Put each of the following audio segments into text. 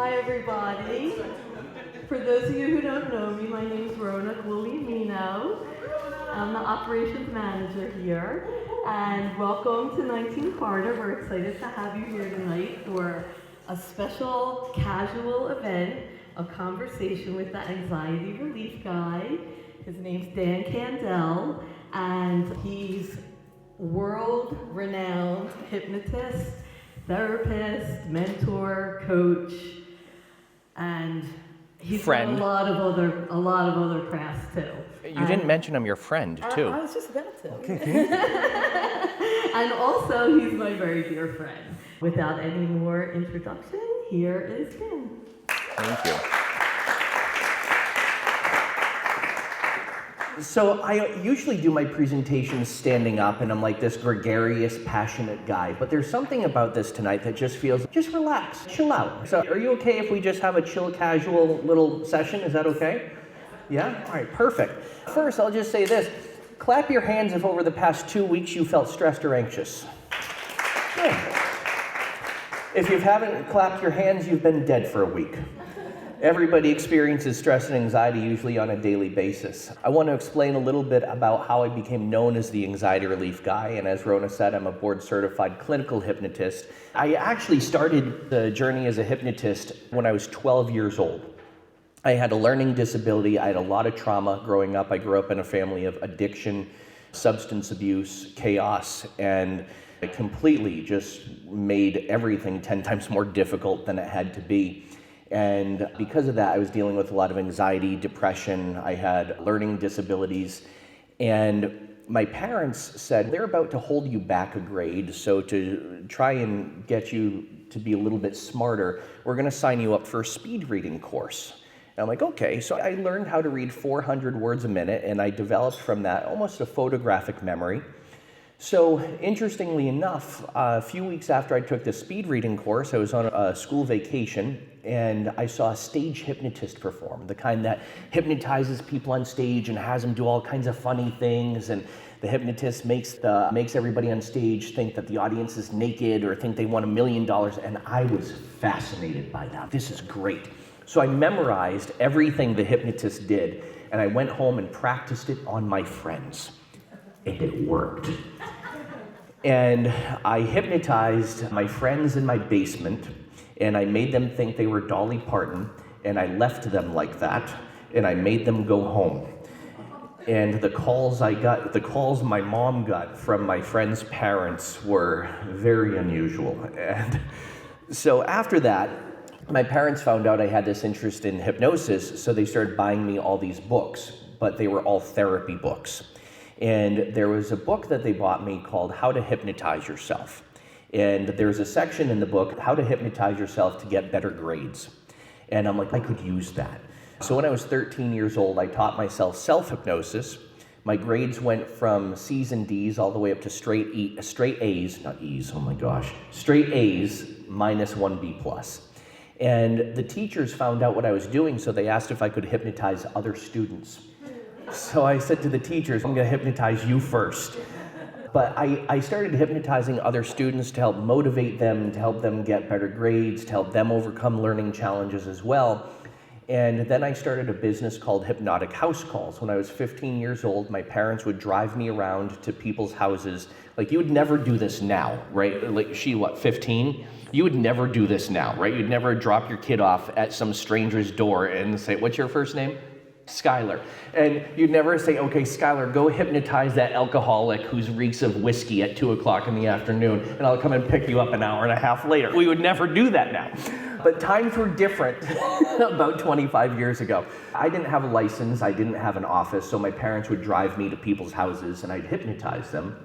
Hi, everybody. For those of you who don't know me, my name is Rona Guglielmino. I'm the operations manager here. And welcome to 19 Carter. We're excited to have you here tonight for a special casual event, a conversation with the anxiety relief guy. His name's Dan Candell, and he's world-renowned hypnotist, therapist, mentor, coach, and he's got a lot of other crafts too. You didn't mention I'm your friend too. I was just about to. Okay. And also, he's my very dear friend. Without any more introduction, here is Dan. Thank you. So I usually do my presentations standing up, and I'm like this gregarious, passionate guy. But there's something about this tonight that just feels, just relax, chill out. So are you okay if we just have a chill, casual little session? Is that okay? Yeah? All right, perfect. First, I'll just say this. Clap your hands if over the past 2 weeks you felt stressed or anxious. Good. If you haven't clapped your hands, you've been dead for a week. Everybody experiences stress and anxiety usually on a daily basis. I want to explain a little bit about how I became known as the anxiety relief guy, and as Rona said, I'm a board-certified clinical hypnotist. I actually started the journey as a hypnotist when I was 12 years old. I had a learning disability. I had a lot of trauma growing up. I grew up in a family of addiction, substance abuse, chaos, and it completely just made everything 10 times more difficult than it had to be. And because of that, I was dealing with a lot of anxiety, depression. I had learning disabilities. And my parents said, they're about to hold you back a grade, so to try and get you to be a little bit smarter, we're going to sign you up for a speed reading course. And I'm like, okay. So I learned how to read 400 words a minute, and I developed from that almost a photographic memory. So interestingly enough, a few weeks after I took the speed reading course, I was on a school vacation, and I saw a stage hypnotist perform, the kind that hypnotizes people on stage and has them do all kinds of funny things, and the hypnotist makes everybody on stage think that the audience is naked or think they won $1 million, and I was fascinated by that. This is great. So I memorized everything the hypnotist did, and I went home and practiced it on my friends, and it worked. And I hypnotized my friends in my basement, and I made them think they were Dolly Parton, and I left them like that, and I made them go home. And the calls my mom got from my friends' parents were very unusual. And so after that, my parents found out I had this interest in hypnosis, so they started buying me all these books, but they were all therapy books. And there was a book that they bought me called How to Hypnotize Yourself. And there's a section in the book, How to Hypnotize Yourself to Get Better Grades. And I'm like, I could use that. So when I was 13 years old, I taught myself self-hypnosis. My grades went from C's and D's all the way up to straight A's, not E's, oh my gosh, straight A's minus 1 B+. And the teachers found out what I was doing, so they asked if I could hypnotize other students. So I said to the teachers, I'm going to hypnotize you first. But I started hypnotizing other students to help motivate them, to help them get better grades, to help them overcome learning challenges as well. And then I started a business called Hypnotic House Calls. When I was 15 years old, my parents would drive me around to people's houses. Like, you would never do this now, right? Like, 15? You would never do this now, right? You'd never drop your kid off at some stranger's door and say, what's your first name? Skylar. And you'd never say, okay, Skylar, go hypnotize that alcoholic who reeks of whiskey at 2 o'clock in the afternoon, and I'll come and pick you up an hour and a half later. We would never do that now. But times were different about 25 years ago. I didn't have a license, I didn't have an office, so my parents would drive me to people's houses and I'd hypnotize them.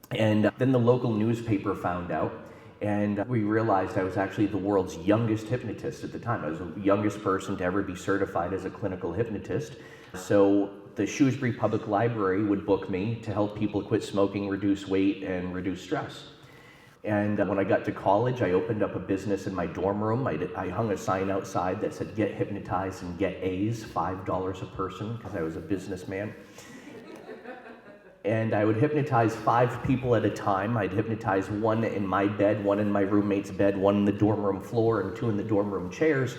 And then the local newspaper found out, and we realized I was actually the world's youngest hypnotist at the time. I was the youngest person to ever be certified as a clinical hypnotist. So the Shrewsbury Public Library would book me to help people quit smoking, reduce weight, and reduce stress. And when I got to college, I opened up a business in my dorm room. I hung a sign outside that said, get hypnotized and get A's, $5 a person, because I was a businessman. And I would hypnotize 5 people at a time. I'd hypnotize 1 in my bed, 1 in my roommate's bed, 1 in the dorm room floor, and 2 in the dorm room chairs.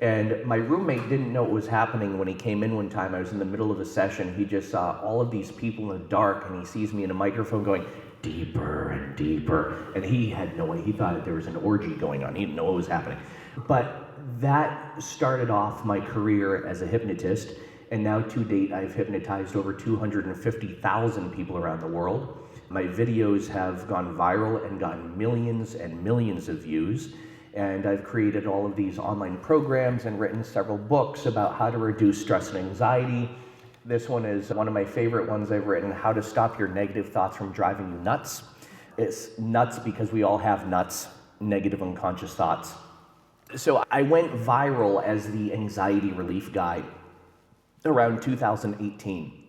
And my roommate didn't know what was happening when he came in one time. I was in the middle of a session. He just saw all of these people in the dark, and he sees me in a microphone going, deeper and deeper. And he had no way. He thought that there was an orgy going on. He didn't know what was happening. But that started off my career as a hypnotist. And now to date, I've hypnotized over 250,000 people around the world. My videos have gone viral and gotten millions and millions of views. And I've created all of these online programs and written several books about how to reduce stress and anxiety. This one is one of my favorite ones I've written, How to Stop Your Negative Thoughts from Driving You Nuts. It's nuts because we all have nuts, negative unconscious thoughts. So I went viral as the anxiety relief guy around 2018.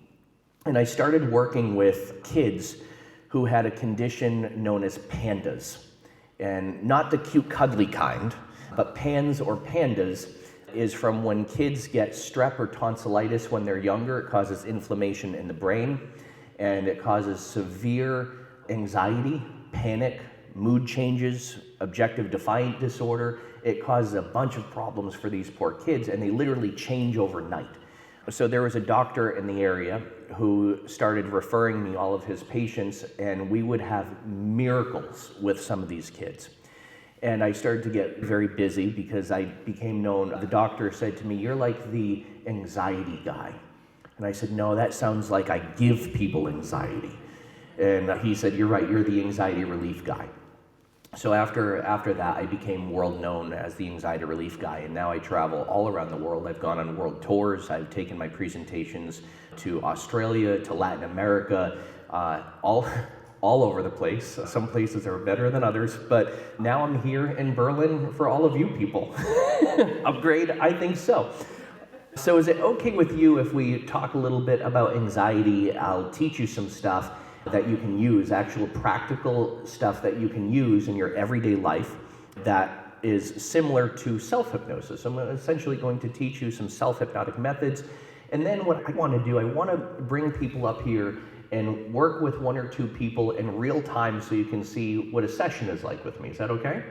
And I started working with kids who had a condition known as pandas. And not the cute cuddly kind, but PANS or pandas is from when kids get strep or tonsillitis when they're younger. It causes inflammation in the brain, and it causes severe anxiety, panic, mood changes, objective defiant disorder. It causes a bunch of problems for these poor kids, and they literally change overnight. So there was a doctor in the area who started referring me all of his patients, and we would have miracles with some of these kids. And I started to get very busy because I became known. The doctor said to me, "You're like the anxiety guy." And I said, "No, that sounds like I give people anxiety." And he said, "You're right, you're the anxiety relief guy." So after that, I became world known as the anxiety relief guy, and now I travel all around the world. I've gone on world tours. I've taken my presentations to Australia, to Latin America, all over the place. Some places are better than others, but now I'm here in Berlin for all of you people. Upgrade? I think so. So is it okay with you if we talk a little bit about anxiety? I'll teach you some stuff that you can use, actual practical stuff that you can use in your everyday life that is similar to self-hypnosis. I'm essentially going to teach you some self-hypnotic methods. And then what I want to do, I want to bring people up here and work with 1 or 2 people in real time so you can see what a session is like with me. Is that okay?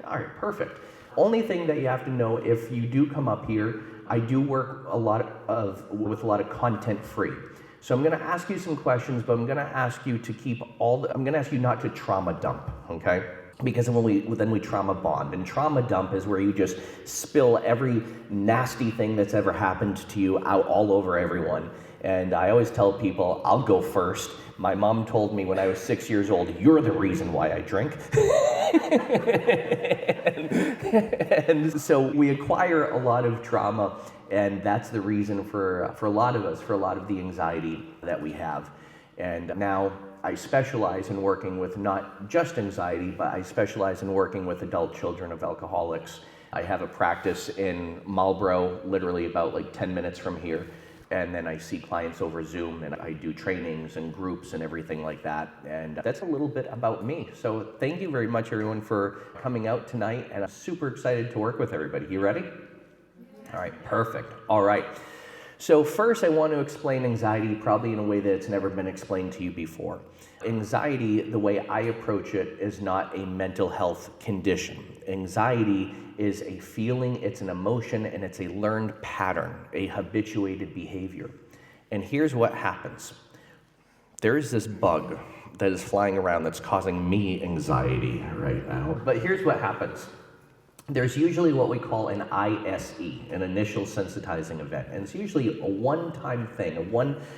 All right, perfect. Only thing that you have to know, if you do come up here, I do work with a lot of content free. So I'm going to ask you some questions, but I'm going to ask you to I'm going to ask you not to trauma dump, okay? Because then we trauma bond. And trauma dump is where you just spill every nasty thing that's ever happened to you out all over everyone. And I always tell people, I'll go first. My mom told me when I was 6 years old, "You're the reason why I drink." and so we acquire a lot of trauma, and that's the reason for a lot of us, for a lot of the anxiety that we have. And now I specialize in working with not just anxiety, but I specialize in working with adult children of alcoholics. I have a practice in Marlborough, literally about 10 minutes from here. And then I see clients over Zoom, and I do trainings and groups and everything like that. And that's a little bit about me. So thank you very much, everyone, for coming out tonight. And I'm super excited to work with everybody. You ready? All right, perfect. All right. So first, I want to explain anxiety probably in a way that it's never been explained to you before. Anxiety, the way I approach it, is not a mental health condition. Anxiety is a feeling, it's an emotion, and it's a learned pattern, a habituated behavior. And here's what happens. There is this bug that is flying around that's causing me anxiety right now. But here's what happens. There's usually what we call an ISE, an initial sensitizing event. And it's usually a one-time thing,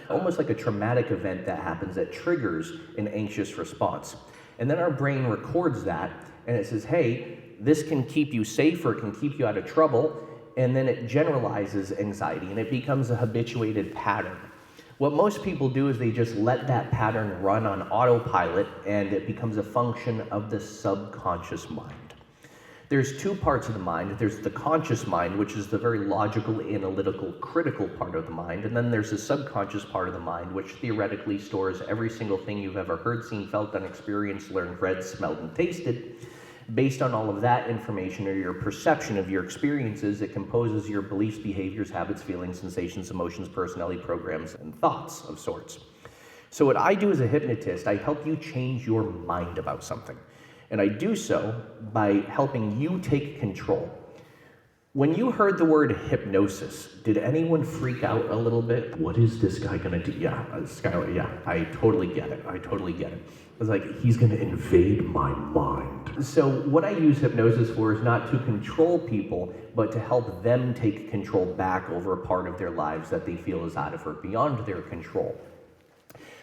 almost like a traumatic event that happens that triggers an anxious response. And then our brain records that, and it says, hey, this can keep you safe or it can keep you out of trouble, and then it generalizes anxiety, and it becomes a habituated pattern. What most people do is they just let that pattern run on autopilot, and it becomes a function of the subconscious mind. There's 2 parts of the mind. There's the conscious mind, which is the very logical, analytical, critical part of the mind, and then there's the subconscious part of the mind, which theoretically stores every single thing you've ever heard, seen, felt, done, experienced, learned, read, smelled, and tasted. Based on all of that information or your perception of your experiences, it composes your beliefs, behaviors, habits, feelings, sensations, emotions, personality, programs, and thoughts of sorts. So what I do as a hypnotist, I help you change your mind about something. And I do so by helping you take control. When you heard the word hypnosis, did anyone freak out a little bit? What is this guy gonna do? Yeah, I totally get it. I was like, he's gonna invade my mind. So what I use hypnosis for is not to control people, but to help them take control back over a part of their lives that they feel is out of or beyond their control.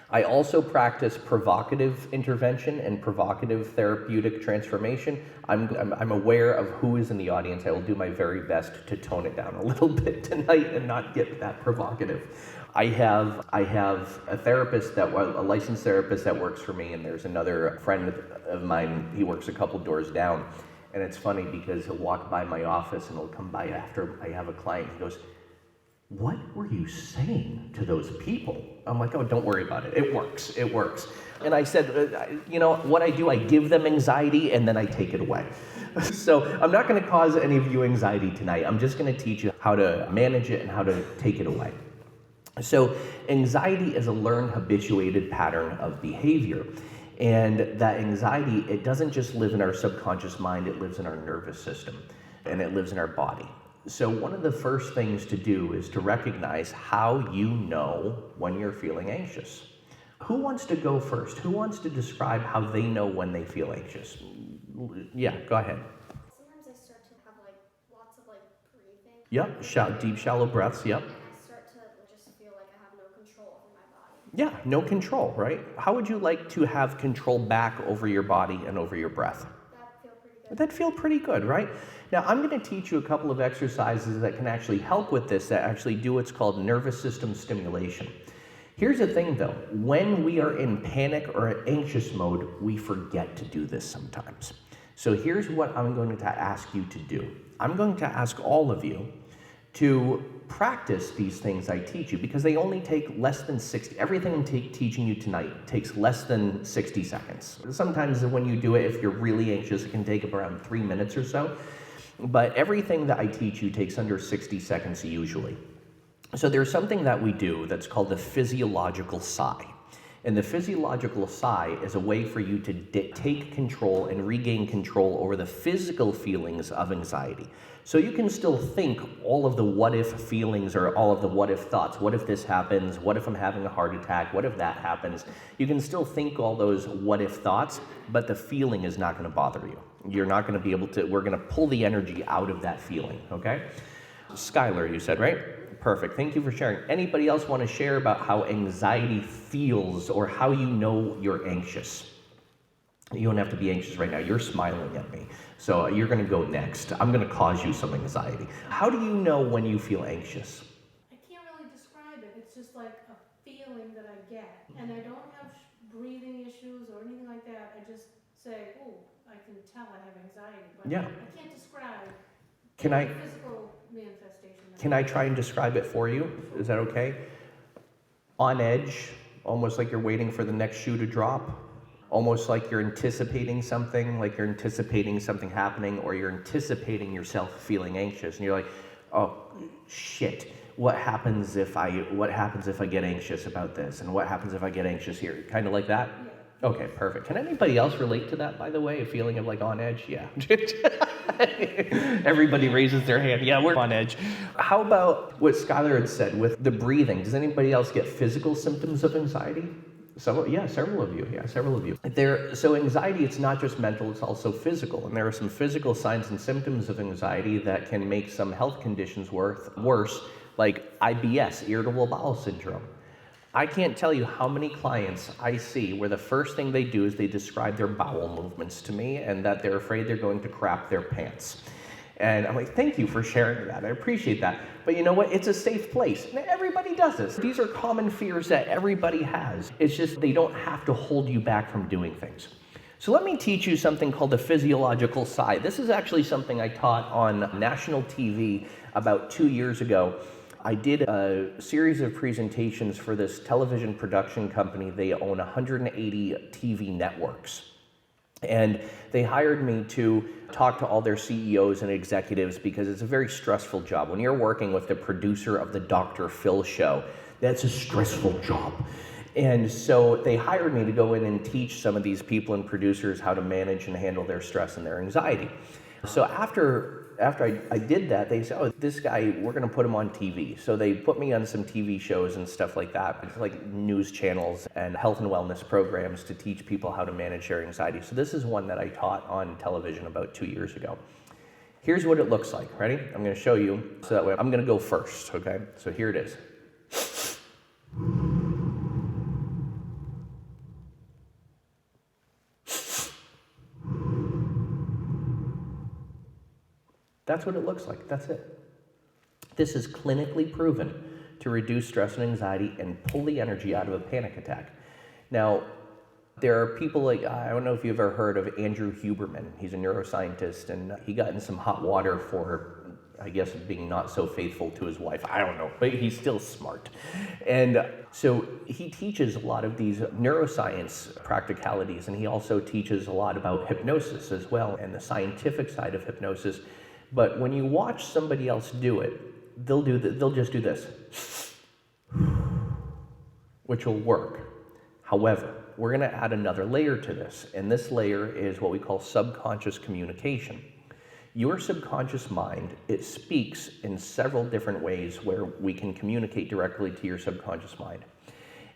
I also practice provocative intervention and provocative therapeutic transformation. I'm aware of who is in the audience. I will do my very best to tone it down a little bit tonight and not get that provocative. I have a therapist a licensed therapist that works for me, and there's another friend of mine, he works a couple doors down. And it's funny because he'll walk by my office and he'll come by after I have a client. He goes, "What were you saying to those people?" I'm like, "Oh, don't worry about it. It works. And I said, you know, what I do, I give them anxiety and then I take it away. So I'm not going to cause any of you anxiety tonight. I'm just going to teach you how to manage it and how to take it away. So anxiety is a learned habituated pattern of behavior. And that anxiety, it doesn't just live in our subconscious mind, it lives in our nervous system and it lives in our body. So one of the first things to do is to recognize how you know when you're feeling anxious. Who wants to go first? Who wants to describe how they know when they feel anxious? Yeah, go ahead. Sometimes I start to have lots of breathing. Yep, deep, shallow breaths, yep. And I start to just feel like I have no control over my body. Yeah, no control, right? How would you like to have control back over your body and over your breath? That'd feel pretty good, right? Now, I'm going to teach you a couple of exercises that can actually help with this, that actually do what's called nervous system stimulation. Here's the thing, though. When we are in panic or anxious mode, we forget to do this sometimes. So here's what I'm going to ask you to do. I'm going to ask all of you to practice these things I teach you, because they only take less than 60. Everything I'm teaching you tonight takes less than 60 seconds. Sometimes when you do it, if you're really anxious, it can take around 3 minutes or so. But everything that I teach you takes under 60 seconds usually. So there's something that we do that's called the physiological sigh. And the physiological sigh is a way for you to take control and regain control over the physical feelings of anxiety. So you can still think all of the what if feelings or all of the what if thoughts. What if this happens? What if I'm having a heart attack? What if that happens? You can still think all those what if thoughts, but the feeling is not going to bother you. You're not going to be able to, we're going to pull the energy out of that feeling, okay? Skylar, you said, right? Perfect. Thank you for sharing. Anybody else want to share about how anxiety feels or how you know you're anxious? You don't have to be anxious right now. You're smiling at me. So you're going to go next. I'm going to cause you some anxiety. How do you know when you feel anxious? I can't really describe it. It's just like a feeling that I get. And I don't have breathing issues or anything like that. I just say, oh, I can tell I have anxiety. But Yeah. I can't describe Can physical manifestation. Can I try and describe it for you? Is that okay? On edge, almost like you're waiting for the next shoe to drop. Almost like you're anticipating something happening, or you're anticipating yourself feeling anxious, and you're like, oh shit, what happens if I get anxious about this, and what happens if I get anxious here? Kind of like that? Yeah. Okay, perfect. Can anybody else relate to that, by the way? A feeling of like on edge? Yeah. Everybody raises their hand. Yeah, we're on edge. How about what Skylar had said with the breathing? Does anybody else get physical symptoms of anxiety? Several of you. So anxiety, it's not just mental, it's also physical. And there are some physical signs and symptoms of anxiety that can make some health conditions worse, like IBS, irritable bowel syndrome. I can't tell you how many clients I see where the first thing they do is they describe their bowel movements to me and that they're afraid they're going to crap their pants. And I'm like, thank you for sharing that. I appreciate that. But you know what? It's a safe place. And everybody does this. These are common fears that everybody has. It's just they don't have to hold you back from doing things. So let me teach you something called the physiological sigh. This is actually something I taught on national TV about 2 years ago. I did a series of presentations for this television production company. They own 180 TV networks. And they hired me to talk to all their CEOs and executives because it's a very stressful job. When you're working with the producer of the Dr. Phil show, that's a stressful job. And so they hired me to go in and teach some of these people and producers how to manage and handle their stress and their anxiety. So after I did that, they said, oh, this guy, we're going to put him on TV. So they put me on some TV shows and stuff like that, like news channels and health and wellness programs to teach people how to manage their anxiety. So this is one that I taught on television about 2 years ago. Here's what it looks like. Ready? I'm going to show you. So that way I'm going to go first, okay? So here it is. That's what it looks like. That's it. This is clinically proven to reduce stress and anxiety and pull the energy out of a panic attack. Now, there are people like, I don't know if you've ever heard of Andrew Huberman. He's a neuroscientist, and he got in some hot water for, I guess, being not so faithful to his wife. I don't know, but he's still smart. And so he teaches a lot of these neuroscience practicalities, and he also teaches a lot about hypnosis as well, and the scientific side of hypnosis. But when you watch somebody else do it, they'll just do this, which will work. However, we're going to add another layer to this, and this layer is what we call subconscious communication. Your subconscious mind, it speaks in several different ways where we can communicate directly to your subconscious mind.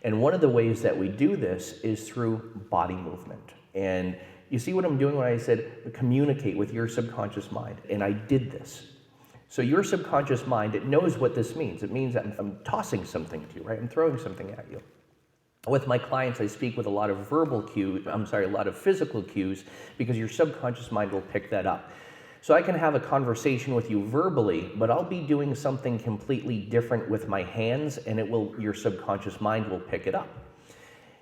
And one of the ways that we do this is through body movement. And you see what I'm doing when I said communicate with your subconscious mind? And I did this. So your subconscious mind, it knows what this means. It means that I'm tossing something to you, right? I'm throwing something at you. With my clients, I speak with a lot of a lot of physical cues, because your subconscious mind will pick that up. So I can have a conversation with you verbally, but I'll be doing something completely different with my hands, and your subconscious mind will pick it up.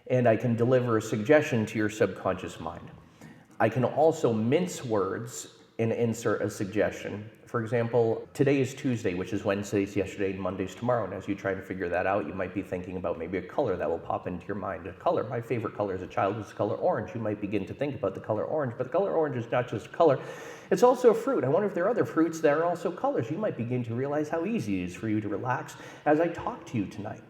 And I can deliver a suggestion to your subconscious mind. I can also mince words and insert a suggestion. For example, today is Tuesday, which is Wednesday's yesterday and Monday's tomorrow. And as you try to figure that out, you might be thinking about maybe a color that will pop into your mind. A color, my favorite color as a child was the color orange. You might begin to think about the color orange, but the color orange is not just a color, it's also a fruit. I wonder if there are other fruits that are also colors. You might begin to realize how easy it is for you to relax as I talk to you tonight.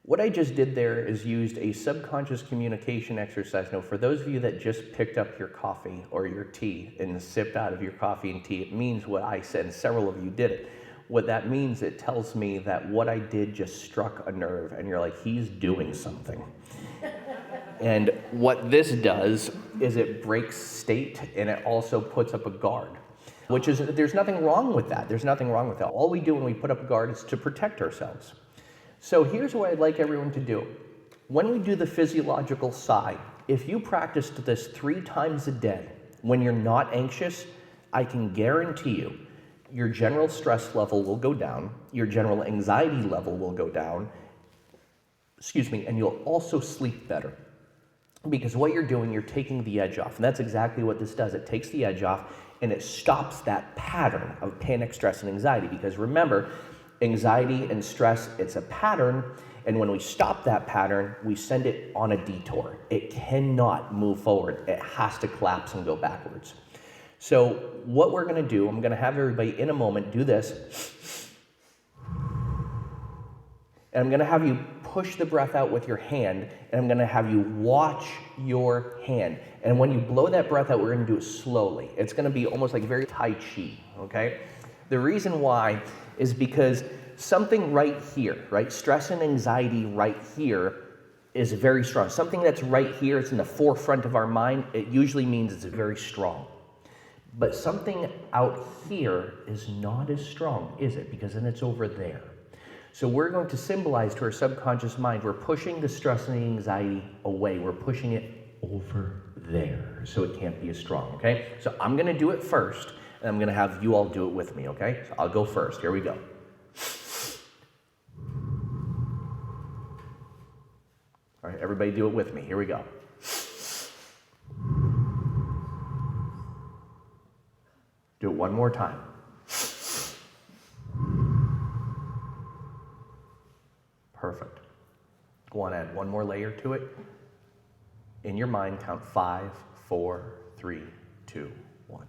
What I just did there is used a subconscious communication exercise. Now, for those of you that just picked up your coffee or your tea and sipped out of your coffee and tea, it means what I said, and several of you did it. What that means, it tells me that what I did just struck a nerve, and you're like, he's doing something. And what this does is it breaks state, and it also puts up a guard, there's nothing wrong with that. There's nothing wrong with that. All we do when we put up a guard is to protect ourselves. So here's what I'd like everyone to do. When we do the physiological side, if you practiced this 3 times a day, when you're not anxious, I can guarantee you, your general stress level will go down, your general anxiety level will go down, and you'll also sleep better. Because what you're doing, you're taking the edge off. And that's exactly what this does. It takes the edge off, and it stops that pattern of panic, stress, and anxiety. Because remember, anxiety and stress, it's a pattern, and when we stop that pattern, we send it on a detour. It cannot move forward. It has to collapse and go backwards. So what we're going to do, I'm going to have everybody in a moment do this, and I'm going to have you push the breath out with your hand, and I'm going to have you watch your hand. And when you blow that breath out, we're going to do it slowly. It's going to be almost like very Tai Chi, okay? The reason why is because something right here, right? Stress and anxiety right here is very strong. Something that's right here, it's in the forefront of our mind, it usually means it's very strong. But something out here is not as strong, is it? Because then it's over there. So we're going to symbolize to our subconscious mind, we're pushing the stress and the anxiety away. We're pushing it over there so it can't be as strong, okay? So I'm going to do it first, and I'm going to have you all do it with me, okay? So I'll go first. Here we go. All right, everybody do it with me. Here we go. Do it one more time. Perfect. Go on, add one more layer to it. In your mind, count 5, 4, 3, 2, 1.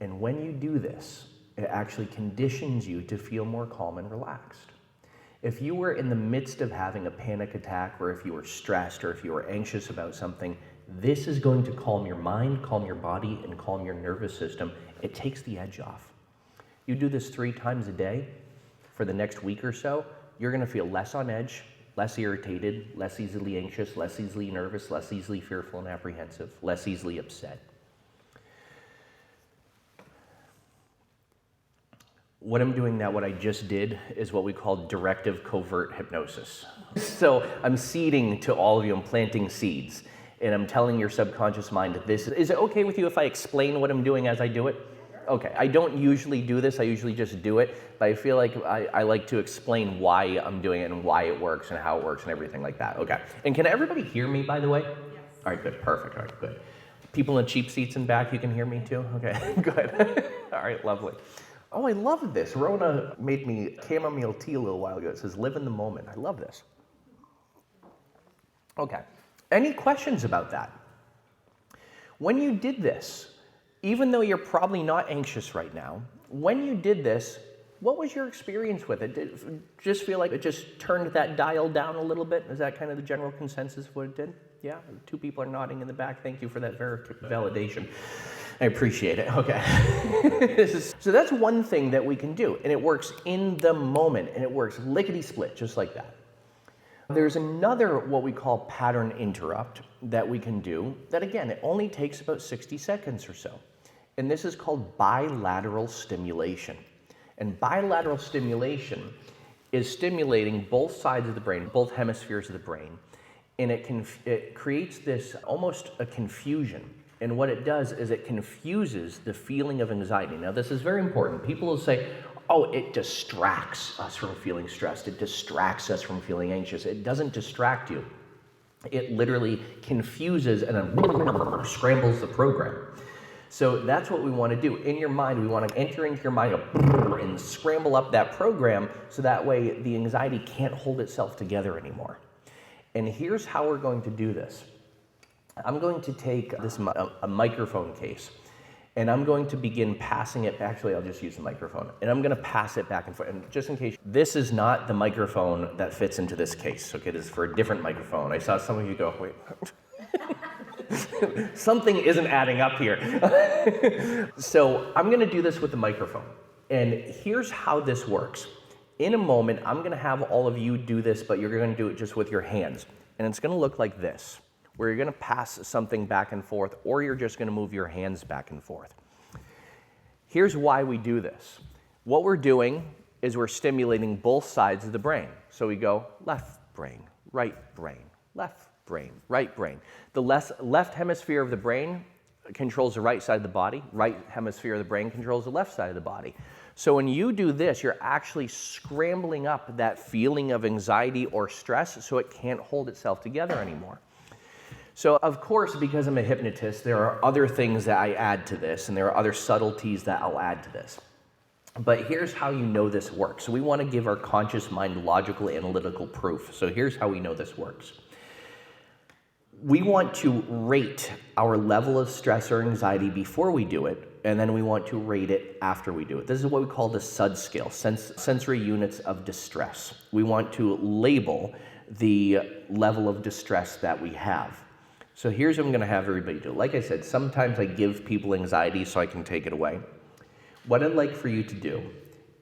And when you do this, it actually conditions you to feel more calm and relaxed. If you were in the midst of having a panic attack, or if you were stressed, or if you were anxious about something, this is going to calm your mind, calm your body, and calm your nervous system. It takes the edge off. You do this 3 times a day for the next week or so, you're going to feel less on edge, less irritated, less easily anxious, less easily nervous, less easily fearful and apprehensive, less easily upset. What I'm doing now, what I just did, is what we call directive covert hypnosis. So I'm seeding to all of you, I'm planting seeds, and I'm telling your subconscious mind, this is it okay with you if I explain what I'm doing as I do it? Okay, I don't usually do this, I usually just do it, but I feel like I like to explain why I'm doing it and why it works and how it works and everything like that. Okay, and can everybody hear me, by the way? Yes. All right, good, perfect, all right, good. People in cheap seats in back, you can hear me too? Okay, good. All right, lovely. Oh, I love this. Rona made me chamomile tea a little while ago. It says, live in the moment. I love this. Okay, any questions about that? When you did this, even though you're probably not anxious right now, when you did this, what was your experience with it? Did it just feel like it just turned that dial down a little bit? Is that kind of the general consensus of what it did? Yeah, 2 people are nodding in the back. Thank you for that validation. I appreciate it. Okay. So that's one thing that we can do, and it works in the moment, and it works lickety-split, just like that. There's another, what we call pattern interrupt, that we can do, that again, it only takes about 60 seconds or so. And this is called bilateral stimulation. And bilateral stimulation is stimulating both sides of the brain, both hemispheres of the brain, and it creates this almost a confusion. And what it does is it confuses the feeling of anxiety. Now, this is very important. People will say, oh, it distracts us from feeling stressed. It distracts us from feeling anxious. It doesn't distract you. It literally confuses and then scrambles the program. So that's what we want to do. In your mind, we want to enter into your mind and scramble up that program so that way the anxiety can't hold itself together anymore. And here's how we're going to do this. I'm going to take a microphone case, and I'm going to begin passing it. Actually, I'll just use the microphone, and I'm going to pass it back and forth. And just in case, this is not the microphone that fits into this case. Okay, this is for a different microphone. I saw some of you go, wait. Something isn't adding up here. So I'm going to do this with the microphone. And here's how this works. In a moment, I'm going to have all of you do this, but you're going to do it just with your hands. And it's going to look like this, where you're going to pass something back and forth, or you're just going to move your hands back and forth. Here's why we do this. What we're doing is we're stimulating both sides of the brain. So we go left brain, right brain, left brain, right brain. The left hemisphere of the brain controls the right side of the body. Right hemisphere of the brain controls the left side of the body. So when you do this, you're actually scrambling up that feeling of anxiety or stress so it can't hold itself together anymore. So of course, because I'm a hypnotist, there are other things that I add to this, and there are other subtleties that I'll add to this. But here's how you know this works. So we want to give our conscious mind logical, analytical proof. So here's how we know this works. We want to rate our level of stress or anxiety before we do it, and then we want to rate it after we do it. This is what we call the SUD scale, sensory units of distress. We want to label the level of distress that we have. So here's what I'm going to have everybody do. Like I said, sometimes I give people anxiety so I can take it away. What I'd like for you to do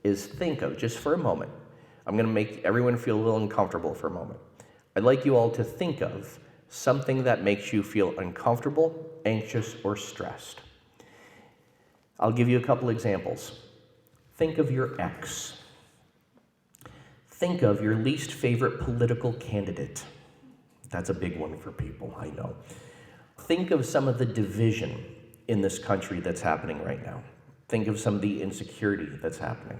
is think of, just for a moment, I'm going to make everyone feel a little uncomfortable for a moment. I'd like you all to think of something that makes you feel uncomfortable, anxious, or stressed. I'll give you a couple examples. Think of your ex. Think of your least favorite political candidate. That's a big one for people, I know. Think of some of the division in this country that's happening right now. Think of some of the insecurity that's happening.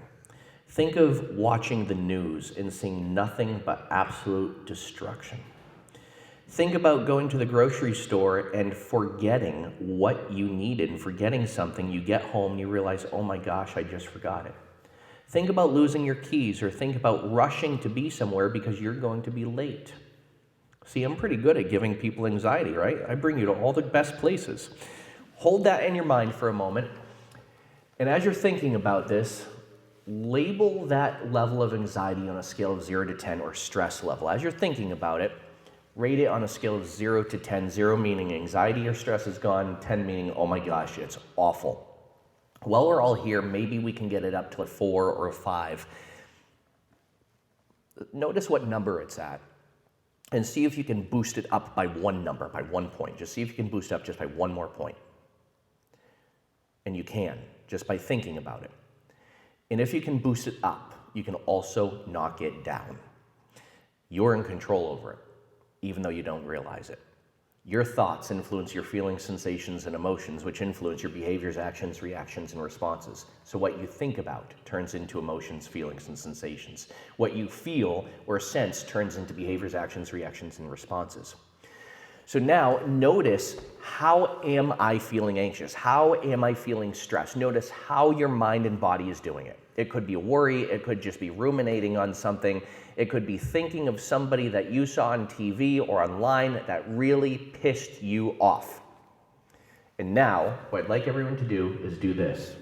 Think of watching the news and seeing nothing but absolute destruction. Think about going to the grocery store and forgetting what you needed and forgetting something. You get home and you realize, oh my gosh, I just forgot it. Think about losing your keys, or think about rushing to be somewhere because you're going to be late. See, I'm pretty good at giving people anxiety, right? I bring you to all the best places. Hold that in your mind for a moment. And as you're thinking about this, label that level of anxiety on a scale of 0 to 10, or stress level. As you're thinking about it, rate it on a scale of 0 to 10, 0 meaning anxiety or stress is gone, 10 meaning, oh my gosh, it's awful. While we're all here, maybe we can get it up to a 4 or a 5. Notice what number it's at and see if you can boost it up by one number, by 1 point. Just see if you can boost it up just by one more point. And you can, just by thinking about it. And if you can boost it up, you can also knock it down. You're in control over it, even though you don't realize it. Your thoughts influence your feelings, sensations, and emotions, which influence your behaviors, actions, reactions, and responses. So what you think about turns into emotions, feelings, and sensations. What you feel or sense turns into behaviors, actions, reactions, and responses. So now notice, how am I feeling anxious? How am I feeling stressed? Notice how your mind and body is doing it. It could be a worry, it could just be ruminating on something, it could be thinking of somebody that you saw on TV or online that really pissed you off. And now, what I'd like everyone to do is do this.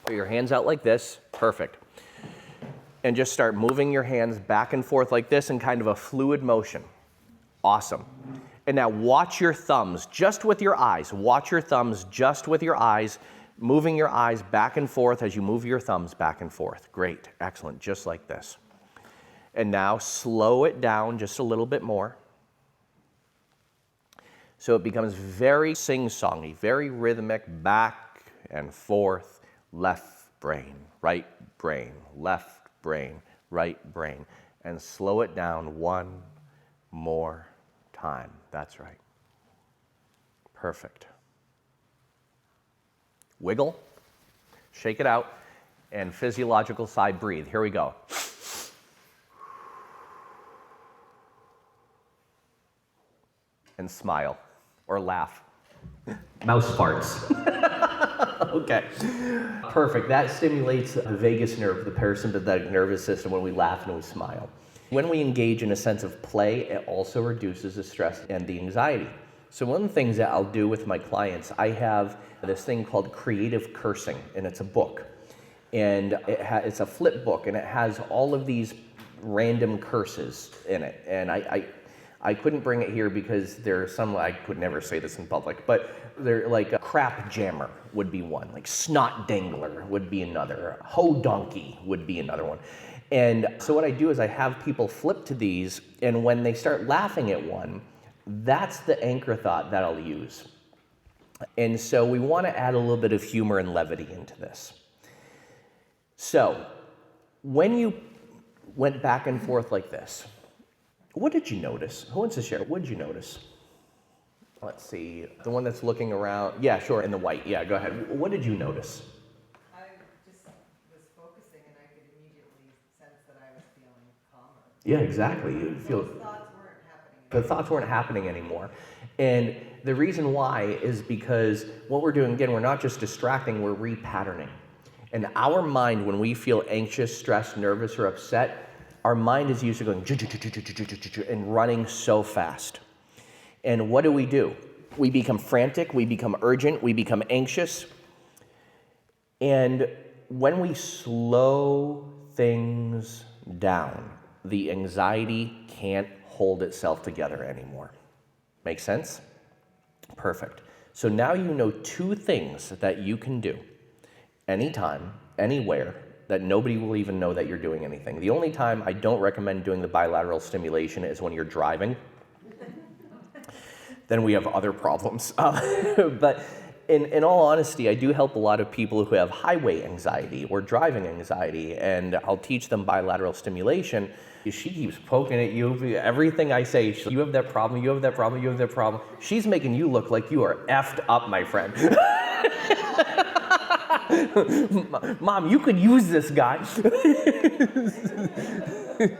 Put your hands out like this, perfect. And just start moving your hands back and forth like this in kind of a fluid motion. Awesome. And now watch your thumbs just with your eyes. Watch your thumbs just with your eyes, moving your eyes back and forth as you move your thumbs back and forth. Great, excellent, just like this. And now slow it down just a little bit more. So it becomes very sing-songy, very rhythmic, back and forth, left brain, right brain, left brain, right brain. And slow it down one more time. That's right. Perfect. Wiggle, shake it out, and physiological sigh, breathe. Here we go. And smile or laugh. Mouse farts. Okay. Perfect. That stimulates the vagus nerve, the parasympathetic nervous system, when we laugh and we smile. When we engage in a sense of play, it also reduces the stress and the anxiety. So one of the things that I'll do with my clients, I have this thing called creative cursing, and it's a book. And it's a flip book, and it has all of these random curses in it. And I couldn't bring it here because there are some, I could never say this in public, but they're like a crap jammer would be one, like snot dangler would be another, ho donkey would be another one. And so what I do is I have people flip to these, and when they start laughing at one, that's the anchor thought that I'll use. And so we want to add a little bit of humor and levity into this. So when you went back and forth like this, what did you notice? Who wants to share? What did you notice? Let's see, the one that's looking around. Yeah, sure, in the white. Yeah, go ahead. What did you notice? I just was focusing, and I could immediately sense that I was feeling calmer. Yeah, exactly. You feel Those thoughts weren't happening. the thoughts weren't happening anymore. And the reason why is because what we're doing, again, we're not just distracting, we're repatterning. And our mind, when we feel anxious, stressed, nervous, or upset, our mind is usually going and running so fast. And what do? We become frantic, we become urgent, we become anxious. And when we slow things down, the anxiety can't hold itself together anymore. Make sense? Perfect. So now you know two things that you can do anytime, anywhere, that nobody will even know that you're doing anything. The only time I don't recommend doing the bilateral stimulation is when you're driving. Then we have other problems. But in all honesty, I do help a lot of people who have highway anxiety or driving anxiety, and I'll teach them bilateral stimulation. She keeps poking at you. Everything I say, you have that problem, you have that problem, you have that problem. She's making you look like you are effed up, my friend. Mom, you could use this guy.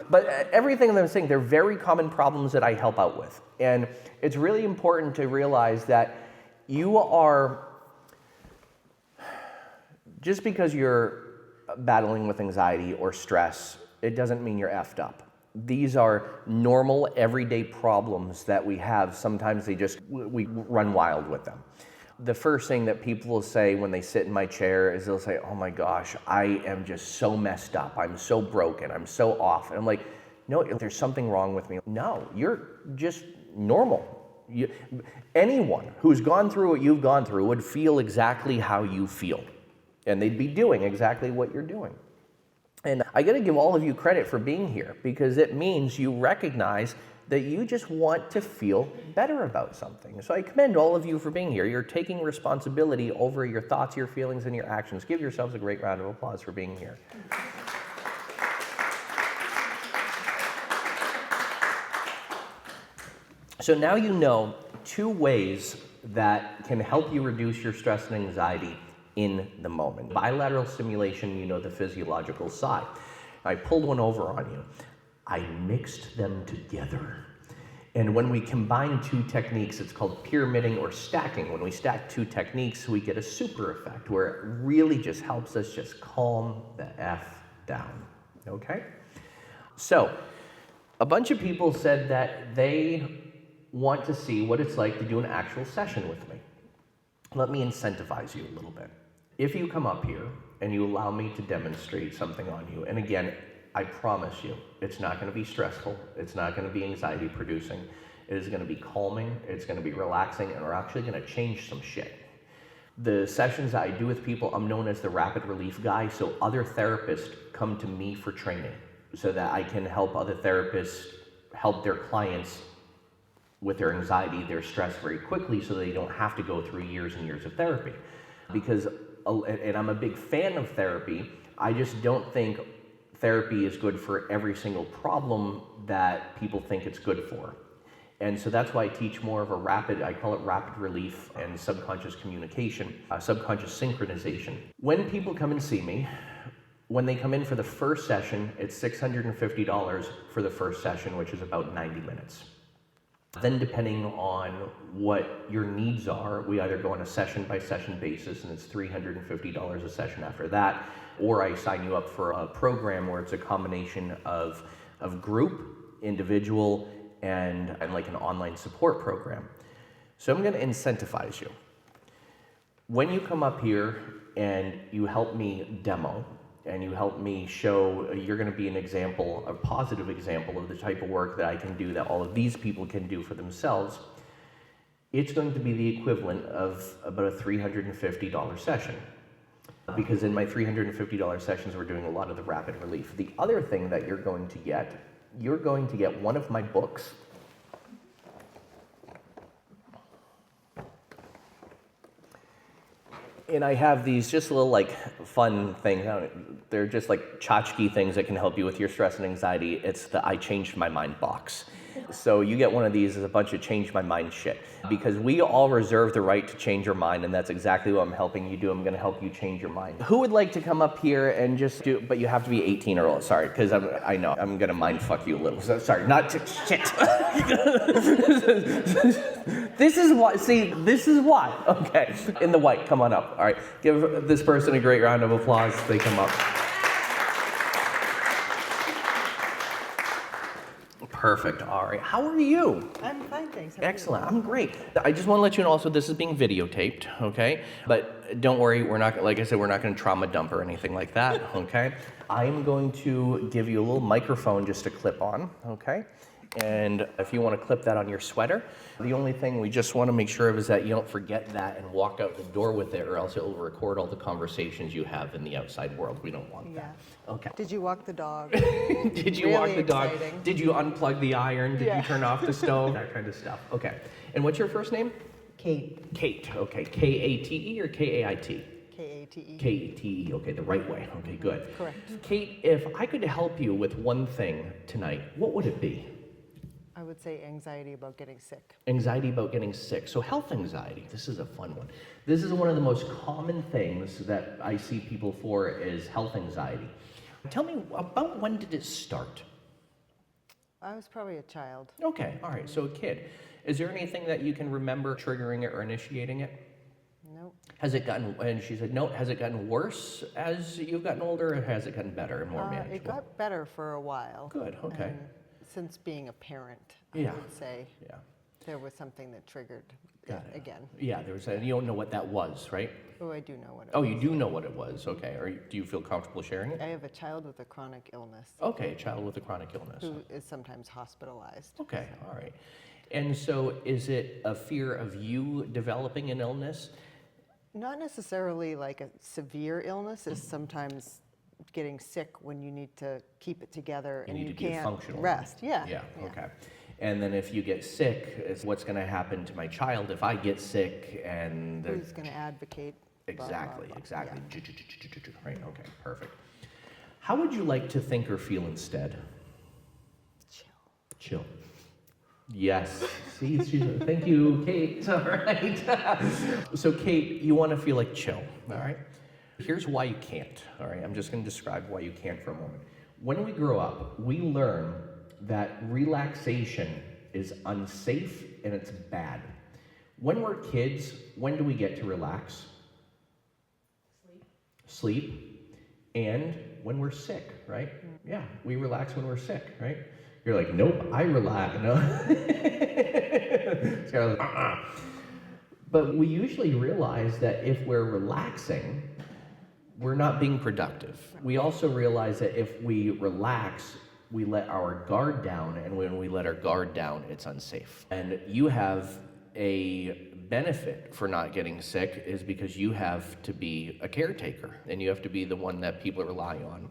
But everything that I'm saying, they're very common problems that I help out with. And it's really important to realize that you are, just because you're battling with anxiety or stress, it doesn't mean you're effed up. These are normal, everyday problems that we have. Sometimes we run wild with them. the first thing that people will say when they sit in my chair is they'll say, oh my gosh, I am just so messed up. I'm so broken. I'm so off. And I'm like, no, there's something wrong with me. No, you're just normal. Anyone who's gone through what you've gone through would feel exactly how you feel. And they'd be doing exactly what you're doing. And I got to give all of you credit for being here, because it means you recognize that you just want to feel better about something. So I commend all of you for being here. You're taking responsibility over your thoughts, your feelings, and your actions. Give yourselves a great round of applause for being here. So now you know 2 ways that can help you reduce your stress and anxiety in the moment. Bilateral stimulation, you know the physiological side. I pulled one over on you. I mixed them together. And when we combine 2 techniques, it's called pyramiding or stacking. When we stack 2 techniques, we get a super effect where it really just helps us just calm the F down, okay? So, a bunch of people said that they want to see what it's like to do an actual session with me. Let me incentivize you a little bit. If you come up here and you allow me to demonstrate something on you, and again, I promise you, it's not going to be stressful, it's not going to be anxiety producing, it is going to be calming, it's going to be relaxing, and we're actually going to change some shit. The sessions that I do with people, I'm known as the rapid relief guy, so other therapists come to me for training so that I can help other therapists help their clients with their anxiety, their stress very quickly, so they don't have to go through years and years of therapy. Because, and I'm a big fan of therapy, I just don't think therapy is good for every single problem that people think it's good for. And so that's why I teach more of I call it rapid relief and subconscious communication, subconscious synchronization. When people come and see me, when they come in for the first session, it's $650 for the first session, which is about 90 minutes. Then depending on what your needs are, we either go on a session-by-session basis, and it's $350 a session after that, or I sign you up for a program where it's a combination of group, individual, and like an online support program. So I'm going to incentivize you. When you come up here and you help me demo, and you help me show, you're going to be an example, a positive example of the type of work that I can do that all of these people can do for themselves, it's going to be the equivalent of about a $350 session. Because in my $350 sessions, we're doing a lot of the rapid relief. The other thing that you're going to get one of my books. And I have these just little like fun things. They're just like tchotchke things that can help you with your stress and anxiety. It's the I Changed My Mind box. So you get one of these as a bunch of change my mind shit. Because we all reserve the right to change your mind, and that's exactly what I'm helping you do. I'm gonna help you change your mind. Who would like to come up here and just do, but you have to be 18 or older, sorry, because I know, I'm gonna mind fuck you a little. So, sorry, not to, shit. This is why, okay. In the white, come on up, all right. Give this person a great round of applause as they come up. Perfect. All right. How are you? I'm fine, thanks. Excellent. I'm great. I just want to let you know also this is being videotaped, okay? But don't worry, we're not, like I said, we're not going to trauma dump or anything like that, okay? I'm going to give you a little microphone just to clip on, okay? And if you want to clip that on your sweater, the only thing we just want to make sure of is that you don't forget that and walk out the door with it, or else it will record all the conversations you have in the outside world. We don't want that. Okay. Did you walk the dog? Did you walk the dog? Exciting. Did you unplug the iron? Did you turn off the stove? That kind of stuff. Okay. And what's your first name? Kate. Kate. Okay. K-A-T-E or K-A-I-T? K-A-T-E. K-A-T-E. Okay, the right way. Okay, good. Correct. Kate, if I could help you with one thing tonight, what would it be? I would say anxiety about getting sick. Anxiety about getting sick. So health anxiety, this is a fun one. This is one of the most common things that I see people for is health anxiety. Tell me, about when did it start? I was probably a child. Okay, all right, so a kid. Is there anything that you can remember triggering it or initiating it? Nope. Has it gotten, and she said, no, has it gotten worse as you've gotten older, or has it gotten better and more manageable? It got better for a while. Good, okay. Since being a parent, I Yeah. would say. Yeah. There was something that triggered it Got it. again. Yeah, there was a, you don't know what that was, right? Oh, I do know what it Oh, was. you do know what it was, okay. Do you feel comfortable sharing it? I have a child with a chronic illness Okay, a child with a chronic illness. who is sometimes hospitalized. Okay, all right. And so is it a fear of you developing an illness? Not necessarily like a severe illness, is sometimes getting sick when you need to keep it together You and need you to be can't functional. rest. Yeah. Yeah, okay. And then if you get sick, is what's going to happen to my child if I get sick and... Who's going to advocate? blah, blah, Exactly, blah. exactly. Yeah. Right, okay, perfect. How would you like to think or feel instead? Chill. Chill. Yes. See, thank you, Kate. All right. So, Kate, you want to feel like chill, all right? Here's why you can't, all right? I'm just going to describe why you can't for a moment. When we grow up, we learn that relaxation is unsafe and it's bad. When we're kids, when do we get to relax? Sleep. And when we're sick, right? Yeah, we relax when we're sick, right? You're like, nope, I relax. No. Scarlett's like, But we usually realize that if we're relaxing, we're not being productive. We also realize that if we relax, we let our guard down, and when we let our guard down, it's unsafe. And you have a benefit for not getting sick is because you have to be a caretaker, and you have to be the one that people rely on.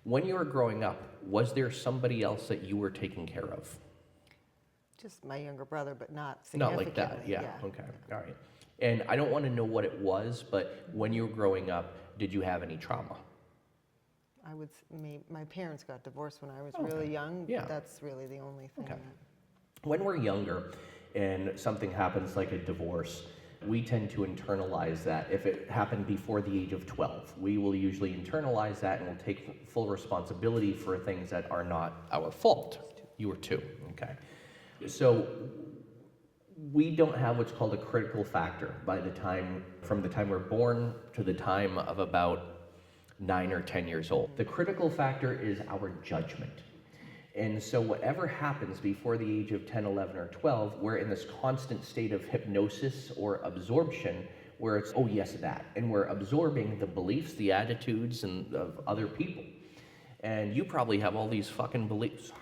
When you were growing up, was there somebody else that you were taking care of? Just my younger brother, but not Not significantly. like that, yeah, okay, all right. And I don't want to know what it was, but when you were growing up, did you have any trauma? My parents got divorced when I was Okay. really young. Yeah. That's really the only thing. Okay. When we're younger and something happens like a divorce, we tend to internalize that. If it happened before the age of 12, we will usually internalize that and we'll take full responsibility for things that are not our fault. You were 2, okay. So we don't have what's called a critical factor from the time we're born to the time of about 9 or 10 years old. The critical factor is our judgment. And so whatever happens before the age of 10, 11, or 12, we're in this constant state of hypnosis or absorption where it's, oh yes, that. And we're absorbing the beliefs, the attitudes of other people. And you probably have all these fucking beliefs.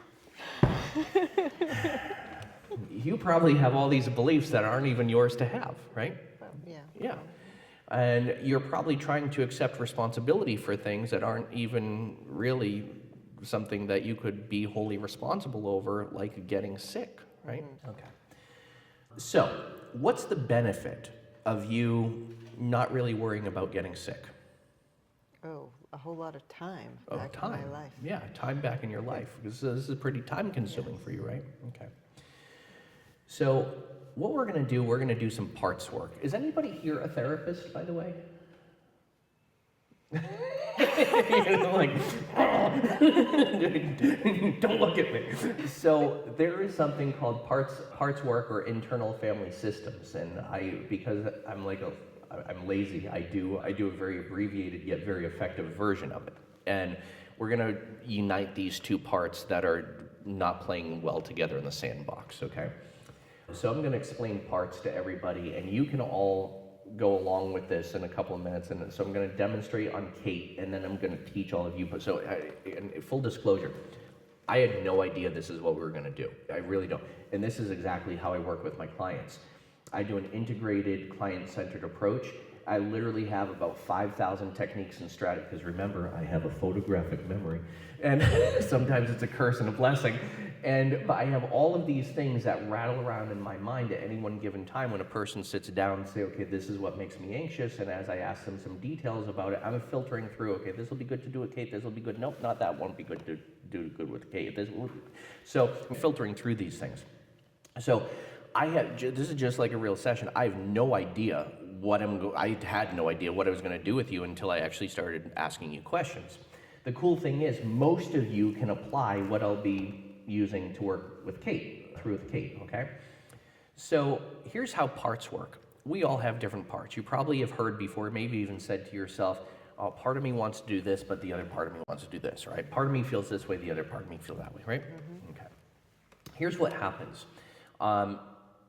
You probably have all these beliefs that aren't even yours to have, right? Well, yeah. Yeah. And you're probably trying to accept responsibility for things that aren't even really something that you could be wholly responsible over, like getting sick, right? Mm-hmm. Okay. So, what's the benefit of you not really worrying about getting sick? Oh, a whole lot of time Oh, back time. in my life. Yeah, time back in your life. Because this is pretty time consuming for you, right? Okay. So, what we're going to do, we're going to do some parts work. Is anybody here a therapist, by the way? Like, don't look at me. So there is something called parts work or internal family systems, and because I'm lazy, I do a very abbreviated yet very effective version of it. And we're going to unite these two parts that are not playing well together in the sandbox, okay? So I'm going to explain parts to everybody, and you can all go along with this in a couple of minutes. And so I'm going to demonstrate on Kate, and then I'm going to teach all of you. So, in full disclosure, I had no idea this is what we were going to do. I really don't. And this is exactly how I work with my clients. I do an integrated, client-centered approach. I literally have about 5,000 techniques and strategies, because remember, I have a photographic memory, and sometimes it's a curse and a blessing. But I have all of these things that rattle around in my mind at any one given time when a person sits down and say, okay, this is what makes me anxious, and as I ask them some details about it, I'm filtering through, okay, this will be good to do with Kate, this will be good, nope, not that won't be good to do good with Kate. So I'm filtering through these things. So this is just like a real session. I have no idea I had no idea what I was going to do with you until I actually started asking you questions. The cool thing is most of you can apply what I'll be using to work with Kate, okay? So here's how parts work. We all have different parts. You probably have heard before, maybe even said to yourself, oh, part of me wants to do this, but the other part of me wants to do this, right? Part of me feels this way, the other part of me feels that way, right? Mm-hmm. Okay. Here's what happens.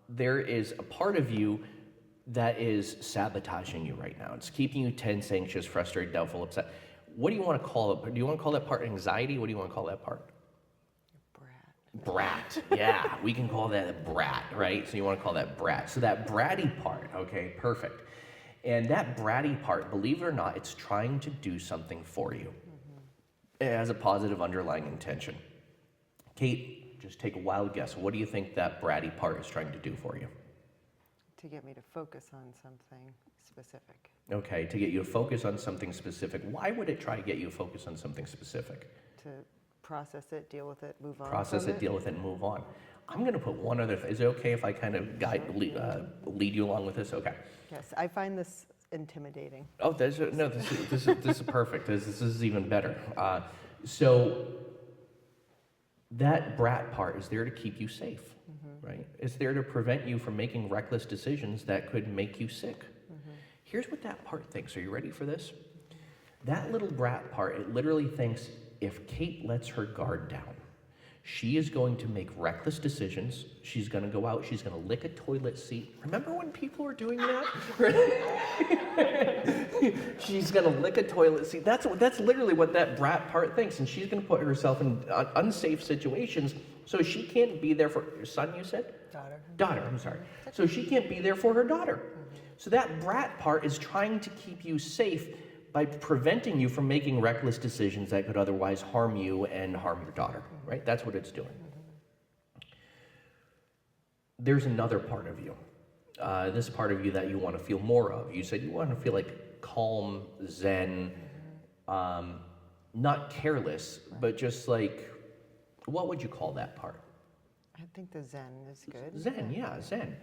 there is a part of you that is sabotaging you right now. It's keeping you tense, anxious, frustrated, doubtful, upset. What do you want to call it? Do you want to call that part anxiety? What do you want to call that part? Brat. Yeah, we can call that a brat, right? So you want to call that brat. So that bratty part, okay, perfect. And that bratty part, believe it or not, it's trying to do something for you. It has a positive underlying intention. Kate, just take a wild guess. What do you think that bratty part is trying to do for you? To get me to focus on something specific. Okay, to get you to focus on something specific. Why would it try to get you to focus on something specific? To process it, deal with it, move on. Process from it, deal with it, and move on. I'm going to put one other thing. Is it okay if I kind of lead you along with this? Okay. Yes, I find this intimidating. Oh, this is perfect. This is even better. So that brat part is there to keep you safe, right? It's there to prevent you from making reckless decisions that could make you sick. Here's what that part thinks. Are you ready for this? That little brat part, it literally thinks if Kate lets her guard down, she is going to make reckless decisions. She's going to go out. She's going to lick a toilet seat. Remember when people were doing that? She's going to lick a toilet seat. That's literally what that brat part thinks. And she's going to put herself in unsafe situations so she can't be there for your son, you said? Daughter, I'm sorry. So she can't be there for her daughter. So that brat part is trying to keep you safe by preventing you from making reckless decisions that could otherwise harm you and harm your daughter, right? That's what it's doing. There's another part of you, this part of you that you want to feel more of. You said you want to feel like calm, zen, not careless, but just like, what would you call that part? I think the Zen is good. Zen, yeah, Zen.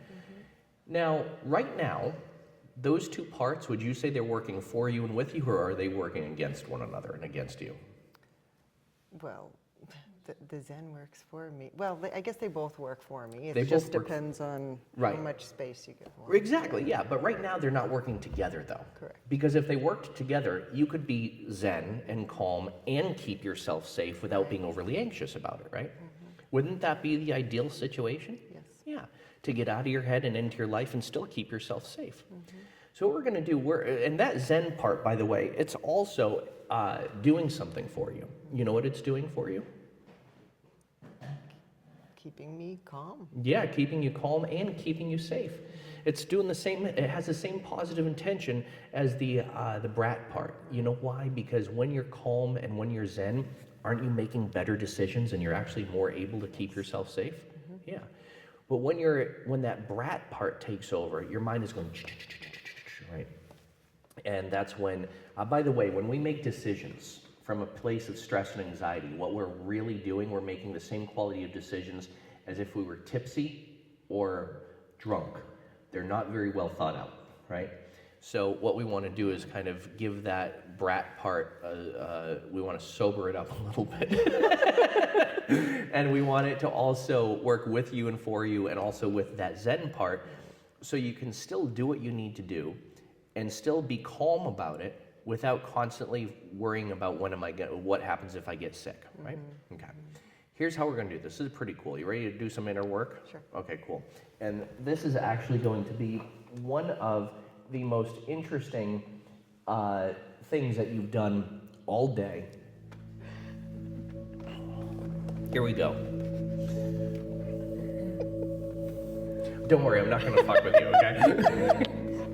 Now, right now, those two parts, would you say they're working for you and with you, or are they working against one another and against you? Well, the Zen works for me. Well, I guess they both work for me. They It just both work- depends on Right. how much space you give them. Exactly, yeah, but right now they're not working together though. Correct. Because if they worked together, you could be zen and calm and keep yourself safe without being overly anxious about it, right? Wouldn't that be the ideal situation? Yes. Yeah, to get out of your head and into your life and still keep yourself safe. So what we're going to do, and that zen part, by the way, it's also doing something for you. You know what it's doing for you? Keeping me calm. Yeah, keeping you calm and keeping you safe. It's doing the same. It has the same positive intention as the brat part. You know why? Because when you're calm and when you're zen, aren't you making better decisions and you're actually more able to keep yourself safe? Yeah. But when that brat part takes over, your mind is going, right? And that's when, by the way, when we make decisions from a place of stress and anxiety, what we're really doing, we're making the same quality of decisions as if we were tipsy or drunk. They're not very well thought out, right? So what we want to do is kind of give that brat part, we want to sober it up a little bit. And we want it to also work with you and for you, and also with that zen part, so you can still do what you need to do and still be calm about it without constantly worrying about what happens if I get sick, right? Okay. Here's how we're going to do this. This is pretty cool. You ready to do some inner work? Sure. Okay, cool. And this is actually going to be one of the most interesting things that you've done all day. Here we go. Don't worry, I'm not going to fuck with you, okay?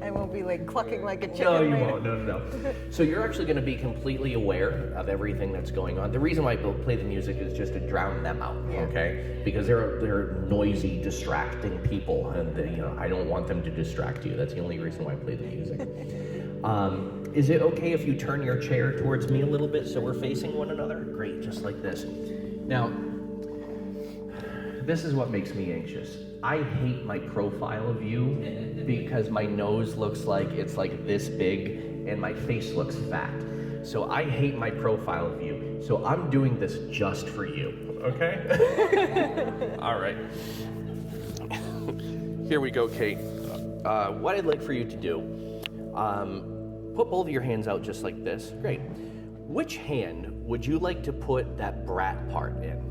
I won't be like clucking like a chicken. No, you later. won't. No. So you're actually going to be completely aware of everything that's going on. The reason why I play the music is just to drown them out, okay? Because they're noisy, distracting people, and I don't want them to distract you. That's the only reason why I play the music. Is it okay if you turn your chair towards me a little bit so we're facing one another? Great, just like this. Now, this is what makes me anxious. I hate my profile of you because my nose looks like it's like this big and my face looks fat. So I hate my profile of you. So I'm doing this just for you, okay? All right. Here we go, Kate. What I'd like for you to do, put both of your hands out just like this. Great. Which hand would you like to put that brat part in?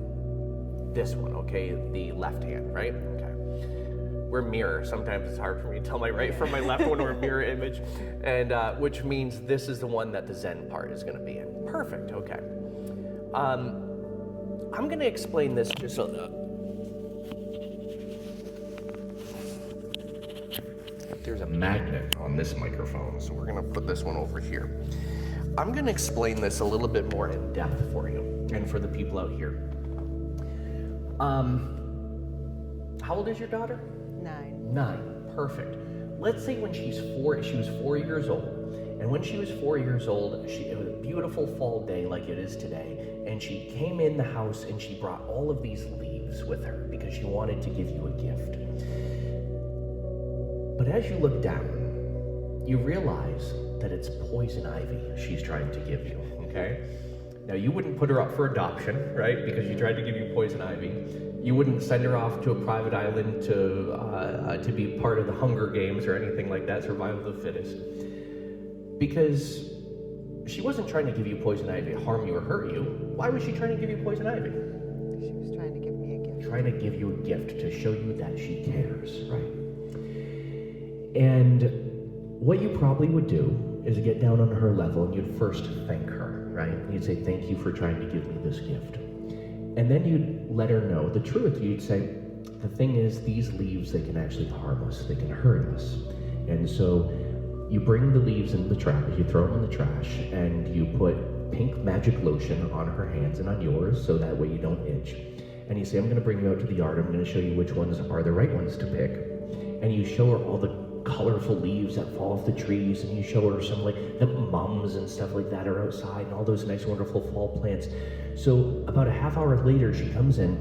This one, okay? The left hand, right? Okay. we're mirror. Sometimes it's hard for me to tell my right from my left when we're mirror image, and which means this is the one that the Zen part is going to be in. Perfect. Okay. I'm going to explain this just there's a magnet on this microphone, so we're going to put this one over here. I'm going to explain this a little bit more in depth for you and for the people out here. How old is your daughter? 9. 9. Perfect. Let's say when she was 4 years old. And when she was 4 years old, it was a beautiful fall day like it is today. And she came in the house and she brought all of these leaves with her because she wanted to give you a gift. But as you look down, you realize that it's poison ivy she's trying to give you, okay? Now, you wouldn't put her up for adoption, right? Because she tried to give you poison ivy. You wouldn't send her off to a private island to be part of the Hunger Games or anything like that, survival of the fittest. Because she wasn't trying to give you poison ivy to harm you or hurt you. Why was she trying to give you poison ivy? She was trying to give me a gift. Trying to give you a gift to show you that she cares, right? And what you probably would do is get down on her level and you'd first thank her, right? You'd say, thank you for trying to give me this gift. And then you'd let her know the truth. You'd say, the thing is, these leaves, they can actually harm us. They can hurt us. And so you bring the leaves in the trash, you throw them in the trash, and you put pink magic lotion on her hands and on yours, so that way you don't itch. And you say, I'm gonna bring you out to the yard, I'm gonna show you which ones are the right ones to pick. And you show her all the colorful leaves that fall off the trees, and you show her some like the mums and stuff like that are outside, and all those nice wonderful fall plants. So about a half hour later, she comes in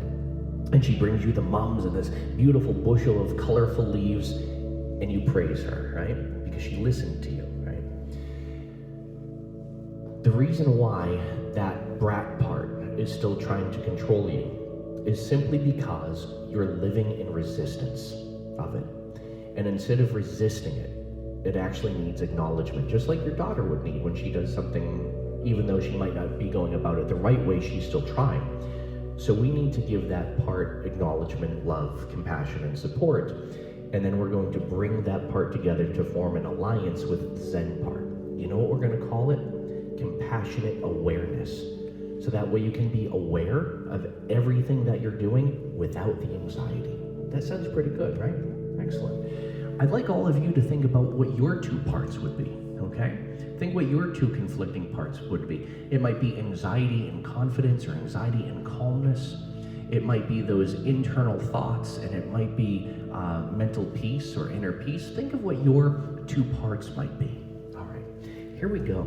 and she brings you the mums and this beautiful bushel of colorful leaves, and you praise her, right? Because she listened to you, right? The reason why that brat part is still trying to control you is simply because you're living in resistance of it. And instead of resisting it, it actually needs acknowledgement, just like your daughter would need when she does something, even though she might not be going about it the right way, she's still trying. So we need to give that part acknowledgement, love, compassion, and support. And then we're going to bring that part together to form an alliance with the Zen part. You know what we're going to call it? Compassionate awareness. So that way you can be aware of everything that you're doing without the anxiety. That sounds pretty good, right? Excellent. I'd like all of you to think about what your 2 parts would be, okay? Think what your 2 conflicting parts would be. It might be anxiety and confidence, or anxiety and calmness. It might be those internal thoughts, and it might be mental peace or inner peace. Think of what your 2 parts might be. All right, here we go.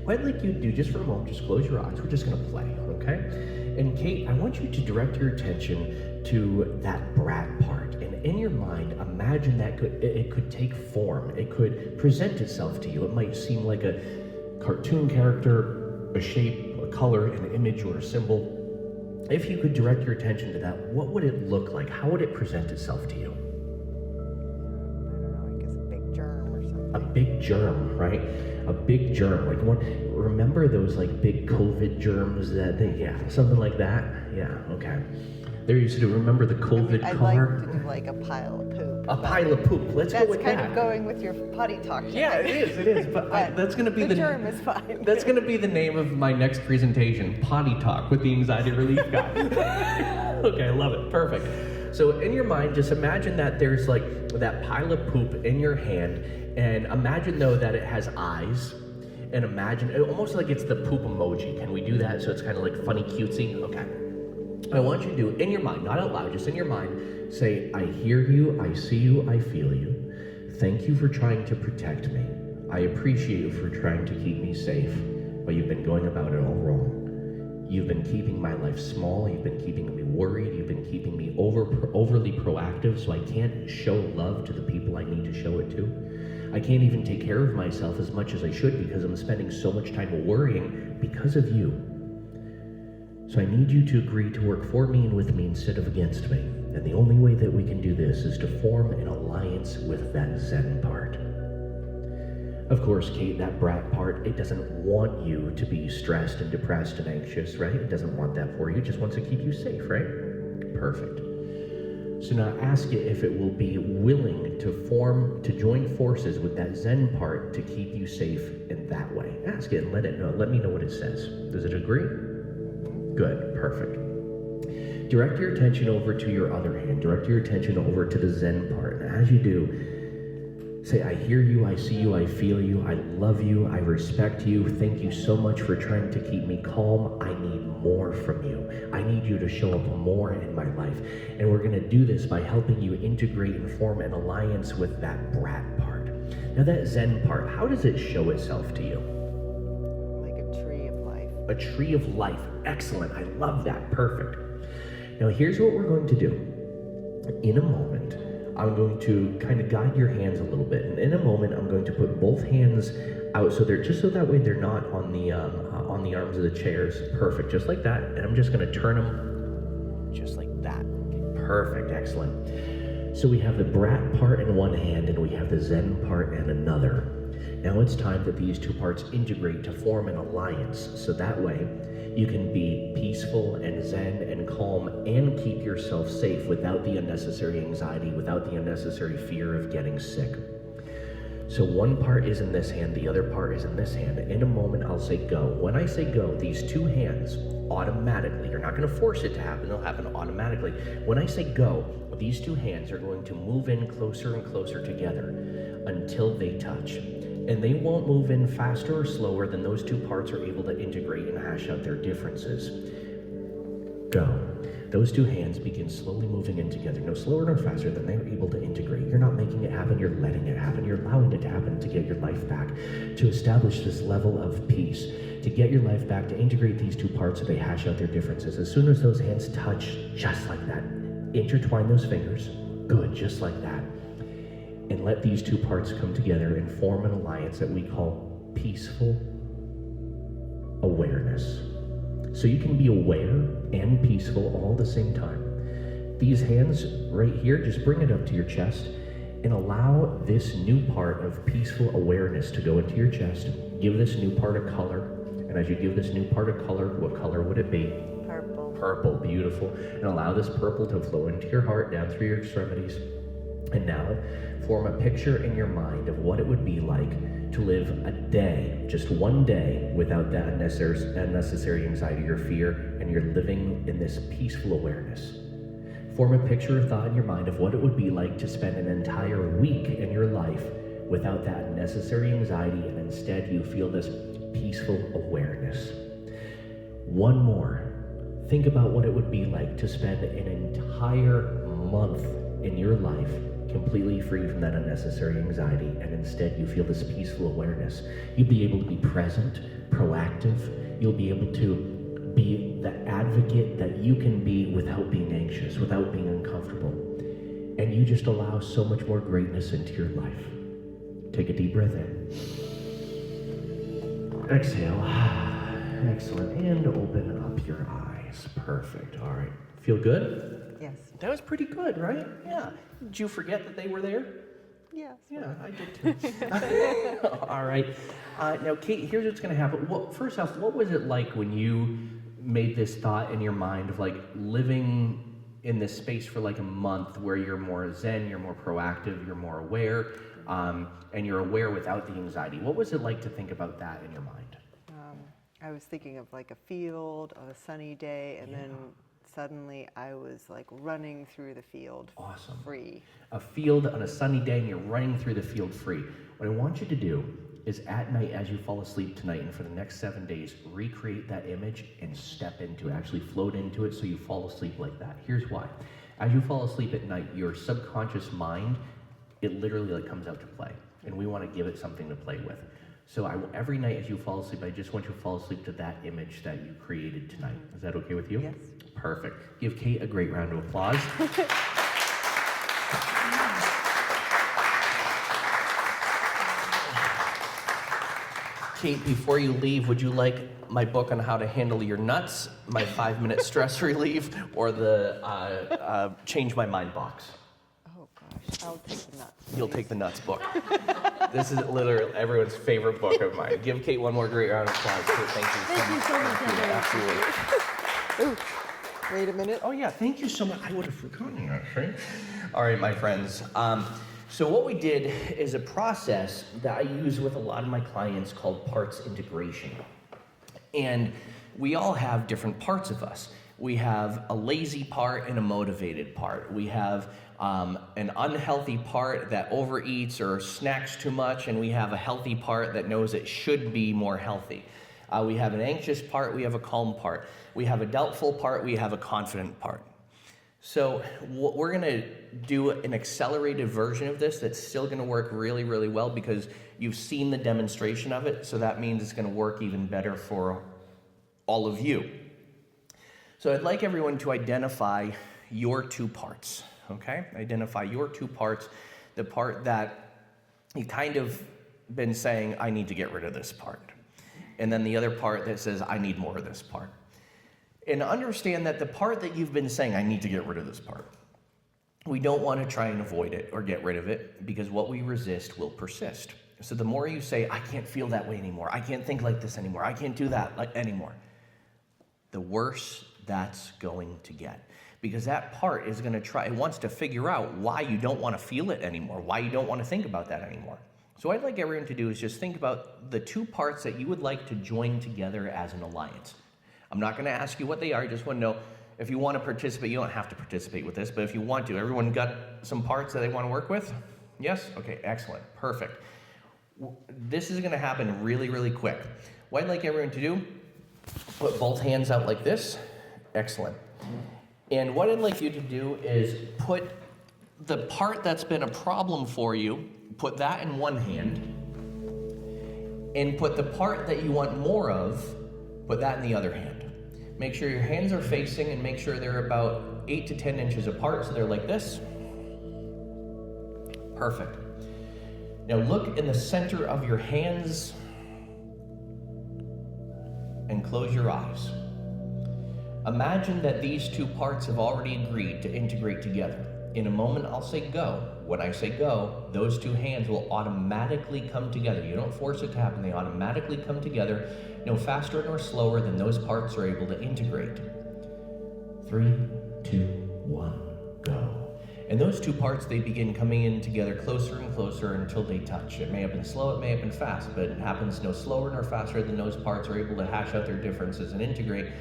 What I'd like you to do, just for a moment, just close your eyes. We're just gonna play, okay? And Kate, I want you to direct your attention to that brat part. And in your mind, imagine that it could take form. It could present itself to you. It might seem like a cartoon character, a shape, a color, an image, or a symbol. If you could direct your attention to that, what would it look like? How would it present itself to you? I don't know, I guess a big germ or something. A big germ, right? A big germ, like one. Remember those like big COVID germs something like that. Yeah, okay. There used to remember the COVID I'd car. like to do like a pile of poop. A pile of poop. Let's go with that. That's kind of going with your potty talk. Yeah, it is. But that's going to be the germ is fine. That's going to be the name of my next presentation: Potty Talk with the Anxiety Relief Guy. Okay, I love it. Perfect. So in your mind, just imagine that there's like that pile of poop in your hand, and imagine though that it has eyes, and imagine almost like it's the poop emoji. Can we do that? So it's kind of like funny, cutesy. Okay. I want you to do, in your mind, not out loud, just in your mind, say, I hear you, I see you, I feel you. Thank you for trying to protect me. I appreciate you for trying to keep me safe, but you've been going about it all wrong. You've been keeping my life small, you've been keeping me worried, you've been keeping me overly proactive, so I can't show love to the people I need to show it to. I can't even take care of myself as much as I should because I'm spending so much time worrying because of you. So I need you to agree to work for me and with me instead of against me. And the only way that we can do this is to form an alliance with that Zen part. Of course, Kate, that brat part, it doesn't want you to be stressed and depressed and anxious, right? It doesn't want that for you. It just wants to keep you safe, right? Perfect. So now ask it if it will be willing to join forces with that Zen part to keep you safe in that way. Ask it and let it know. Let me know what it says. Does it agree? Good, perfect. Direct your attention over to your other hand. Direct your attention over to the Zen part. And as you do, say, I hear you, I see you, I feel you, I love you, I respect you. Thank you so much for trying to keep me calm. I need more from you. I need you to show up more in my life. And we're gonna do this by helping you integrate and form an alliance with that brat part. Now that Zen part, how does it show itself to you? Like a tree of life. A tree of life. Excellent, I love that, perfect. Now here's what we're going to do. In a moment, I'm going to kind of guide your hands a little bit, and in a moment, I'm going to put both hands out so that way they're not on the arms of the chairs. Perfect, just like that. And I'm just going to turn them just like that. Perfect, excellent. So we have the brat part in one hand, and we have the Zen part in another. Now it's time that these two parts integrate to form an alliance, so that way you can be peaceful and zen and calm and keep yourself safe without the unnecessary anxiety, without the unnecessary fear of getting sick. So one part is in this hand, the other part is in this hand. In a moment, I'll say go. When I say go, these two hands automatically, you're not going to force it to happen, it'll happen automatically. When I say go, these two hands are going to move in closer and closer together until they touch. And they won't move in faster or slower than those two parts are able to integrate and hash out their differences. Go. Those two hands begin slowly moving in together, no slower nor faster than they're able to integrate. You're not making it happen, you're letting it happen. You're allowing it to happen to get your life back, to establish this level of peace, to get your life back, to integrate these two parts so they hash out their differences. As soon as those hands touch, just like that, intertwine those fingers. Good, just like that. And let these two parts come together and form an alliance that we call peaceful awareness. So you can be aware and peaceful all at the same time. These hands right here, just bring it up to your chest and allow this new part of peaceful awareness to go into your chest. Give this new part a color. And as you give this new part a color, what color would it be? Purple. Purple, beautiful. And allow this purple to flow into your heart, down through your extremities. And now, form a picture in your mind of what it would be like to live a day, just one day, without that unnecessary anxiety or fear, and you're living in this peaceful awareness. Form a picture of thought in your mind of what it would be like to spend an entire week in your life without that unnecessary anxiety, and instead you feel this peaceful awareness. One more. Think about what it would be like to spend an entire month in your life completely free from that unnecessary anxiety, and instead you feel this peaceful awareness. You'll be able to be present, proactive. You'll be able to be the advocate that you can be without being anxious, without being uncomfortable. And you just allow so much more greatness into your life. Take a deep breath in. Exhale. Excellent. And open up your eyes. Perfect. All right. Feel good? Yes. That was pretty good, right? Yeah. Did you forget that they were there? Yes. Yeah, I did too. All right. Now, Kate, here's what's going to happen. Well, first off, what was it like when you made this thought in your mind of like living in this space for like a month where you're more zen, you're more proactive, you're more aware, and you're aware without the anxiety? What was it like to think about that in your mind? I was thinking of like a field on a sunny day, and then suddenly I was like running through the field. Awesome. Free. A field on a sunny day and you're running through the field free. What I want you to do is at night as you fall asleep tonight and for the next 7 days, recreate that image and step into it, actually float into it so you fall asleep like that. Here's why. As you fall asleep at night, your subconscious mind, it literally like comes out to play, and we want to give it something to play with. So every night as you fall asleep, I just want you to fall asleep to that image that you created tonight. Is that okay with you? Yes. Perfect. Give Kate a great round of applause. Kate, before you leave, would you like my book on how to handle your nuts, my 5-minute stress relief, or the Change My Mind box? Oh gosh, I'll take the nuts. You'll take the nuts book. This is literally everyone's favorite book of mine. Give Kate one more great round of applause. Thank you. Thank you so much, Andrew. Absolutely. Wait a minute. Oh yeah, thank you so much. I would have forgotten that, right? All right, my friends. So what we did is a process that I use with a lot of my clients called parts integration. And we all have different parts of us. We have a lazy part and a motivated part. We have an unhealthy part that overeats or snacks too much, and we have a healthy part that knows it should be more healthy. We have an anxious part, we have a calm part. We have a doubtful part, we have a confident part. So we're gonna do an accelerated version of this that's still gonna work really, really well because you've seen the demonstration of it, so that means it's gonna work even better for all of you. So I'd like everyone to identify your two parts, okay? Identify your two parts, the part that you kind of been saying, I need to get rid of this part. And then the other part that says, I need more of this part. And understand that the part that you've been saying, I need to get rid of this part, we don't want to try and avoid it or get rid of it because what we resist will persist. So the more you say, I can't feel that way anymore, I can't think like this anymore, I can't do that anymore, the worse that's going to get. Because that part is going to try, it wants to figure out why you don't want to feel it anymore, why you don't want to think about that anymore. So what I'd like everyone to do is just think about the two parts that you would like to join together as an alliance. I'm not going to ask you what they are, I just want to know if you want to participate. You don't have to participate with this, but if you want to, everyone got some parts that they want to work with? Yes? Okay, excellent, perfect. This is going to happen really, really quick. What I'd like everyone to do, put both hands out like this. Excellent. And what I'd like you to do is put the part that's been a problem for you, put that in one hand, and put the part that you want more of, put that in the other hand. Make sure your hands are facing and make sure they're about 8 to 10 inches apart, so they're like this. Perfect. Now look in the center of your hands and close your eyes. Imagine that these two parts have already agreed to integrate together. In a moment, I'll say go. When I say go, those two hands will automatically come together. You don't force it to happen, they automatically come together, no faster nor slower than those parts are able to integrate. 3, 2, 1, go. And those two parts, they begin coming in together closer and closer until they touch. It may have been slow, it may have been fast, but it happens no slower nor faster than those parts are able to hash out their differences and integrate,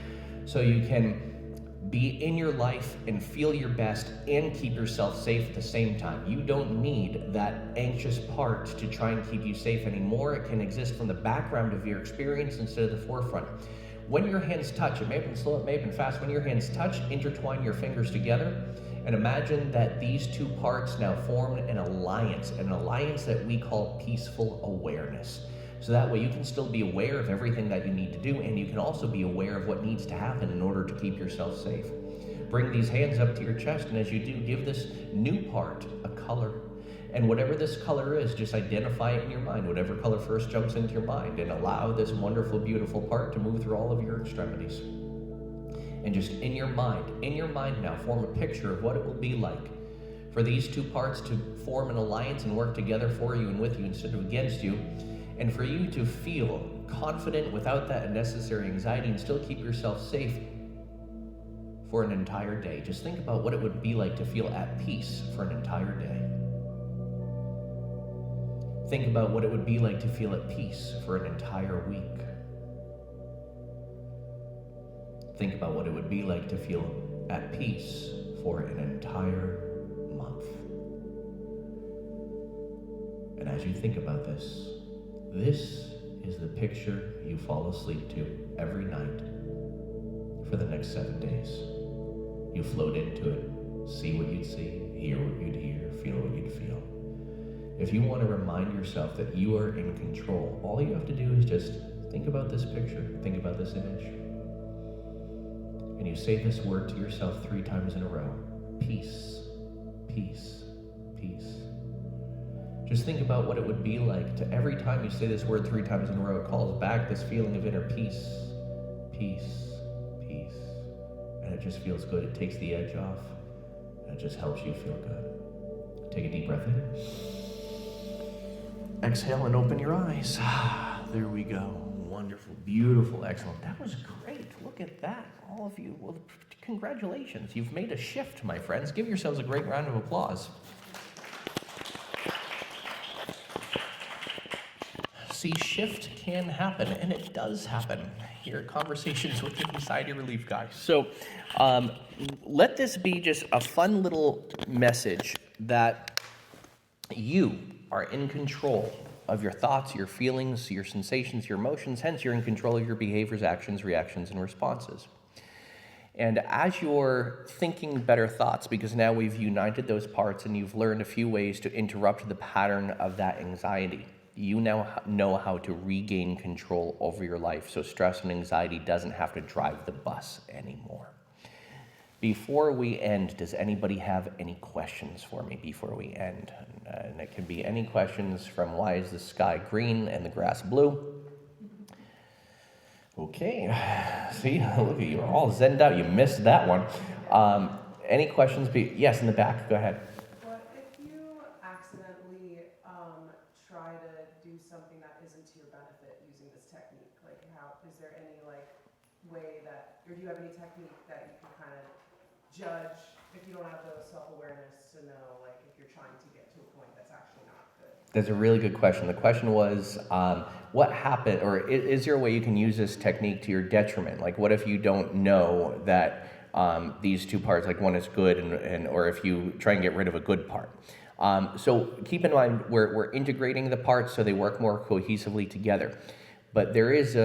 so you can be in your life and feel your best and keep yourself safe at the same time. You don't need that anxious part to try and keep you safe anymore. It can exist from the background of your experience instead of the forefront. When your hands touch, it may have been slow, it may have been fast, when your hands touch, intertwine your fingers together and imagine that these two parts now form an alliance that we call peaceful awareness. So that way you can still be aware of everything that you need to do, and you can also be aware of what needs to happen in order to keep yourself safe. Bring these hands up to your chest, and as you do, give this new part a color. And whatever this color is, just identify it in your mind, whatever color first jumps into your mind, and allow this wonderful, beautiful part to move through all of your extremities. And just in your mind now, form a picture of what it will be like for these two parts to form an alliance and work together for you and with you instead of against you. And for you to feel confident without that unnecessary anxiety and still keep yourself safe for an entire day. Just think about what it would be like to feel at peace for an entire day. Think about what it would be like to feel at peace for an entire week. Think about what it would be like to feel at peace for an entire month. And as you think about this is the picture you fall asleep to every night for the next 7 days. You float into it, see what you'd see, hear what you'd hear, feel what you'd feel. If you want to remind yourself that you are in control, all you have to do is just think about this picture, think about this image. And you say this word to yourself 3 times in a row. Peace, peace, peace. Just think about what it would be like to every time you say this word 3 times in a row, it calls back this feeling of inner peace, peace, peace. And it just feels good. It takes the edge off, and it just helps you feel good. Take a deep breath in. Exhale and open your eyes. There we go. wonderful, beautiful, excellent. That was great. Look at that. All of you. Well, congratulations. You've made a shift, my friends. Give yourselves a great round of applause. See, shift can happen, and it does happen here at Conversations with the Anxiety Relief Guy. So let this be just a fun little message that you are in control of your thoughts, your feelings, your sensations, your emotions. Hence, you're in control of your behaviors, actions, reactions, and responses. And as you're thinking better thoughts, because now we've united those parts and you've learned a few ways to interrupt the pattern of that anxiety, you now know how to regain control over your life so stress and anxiety doesn't have to drive the bus anymore. Before we end, does anybody have any questions for me before we end? And it can be any questions from why is the sky green and the grass blue? Okay, see, look at you, you're all zenned out. You missed that one. Any questions? Yes, in the back, go ahead. What if you accidentally try to do something that isn't to your benefit using this technique? Like, how is there any way that, or do you have any technique that you can kind of judge if you don't have the self-awareness to know, like, if you're trying to get to a point that's actually not good? That's a really good question. The question was, what happened, or is there a way you can use this technique to your detriment? Like, what if you don't know that these two parts, like one is good, and or if you try and get rid of a good part? So keep in mind, we're integrating the parts so they work more cohesively together. But there is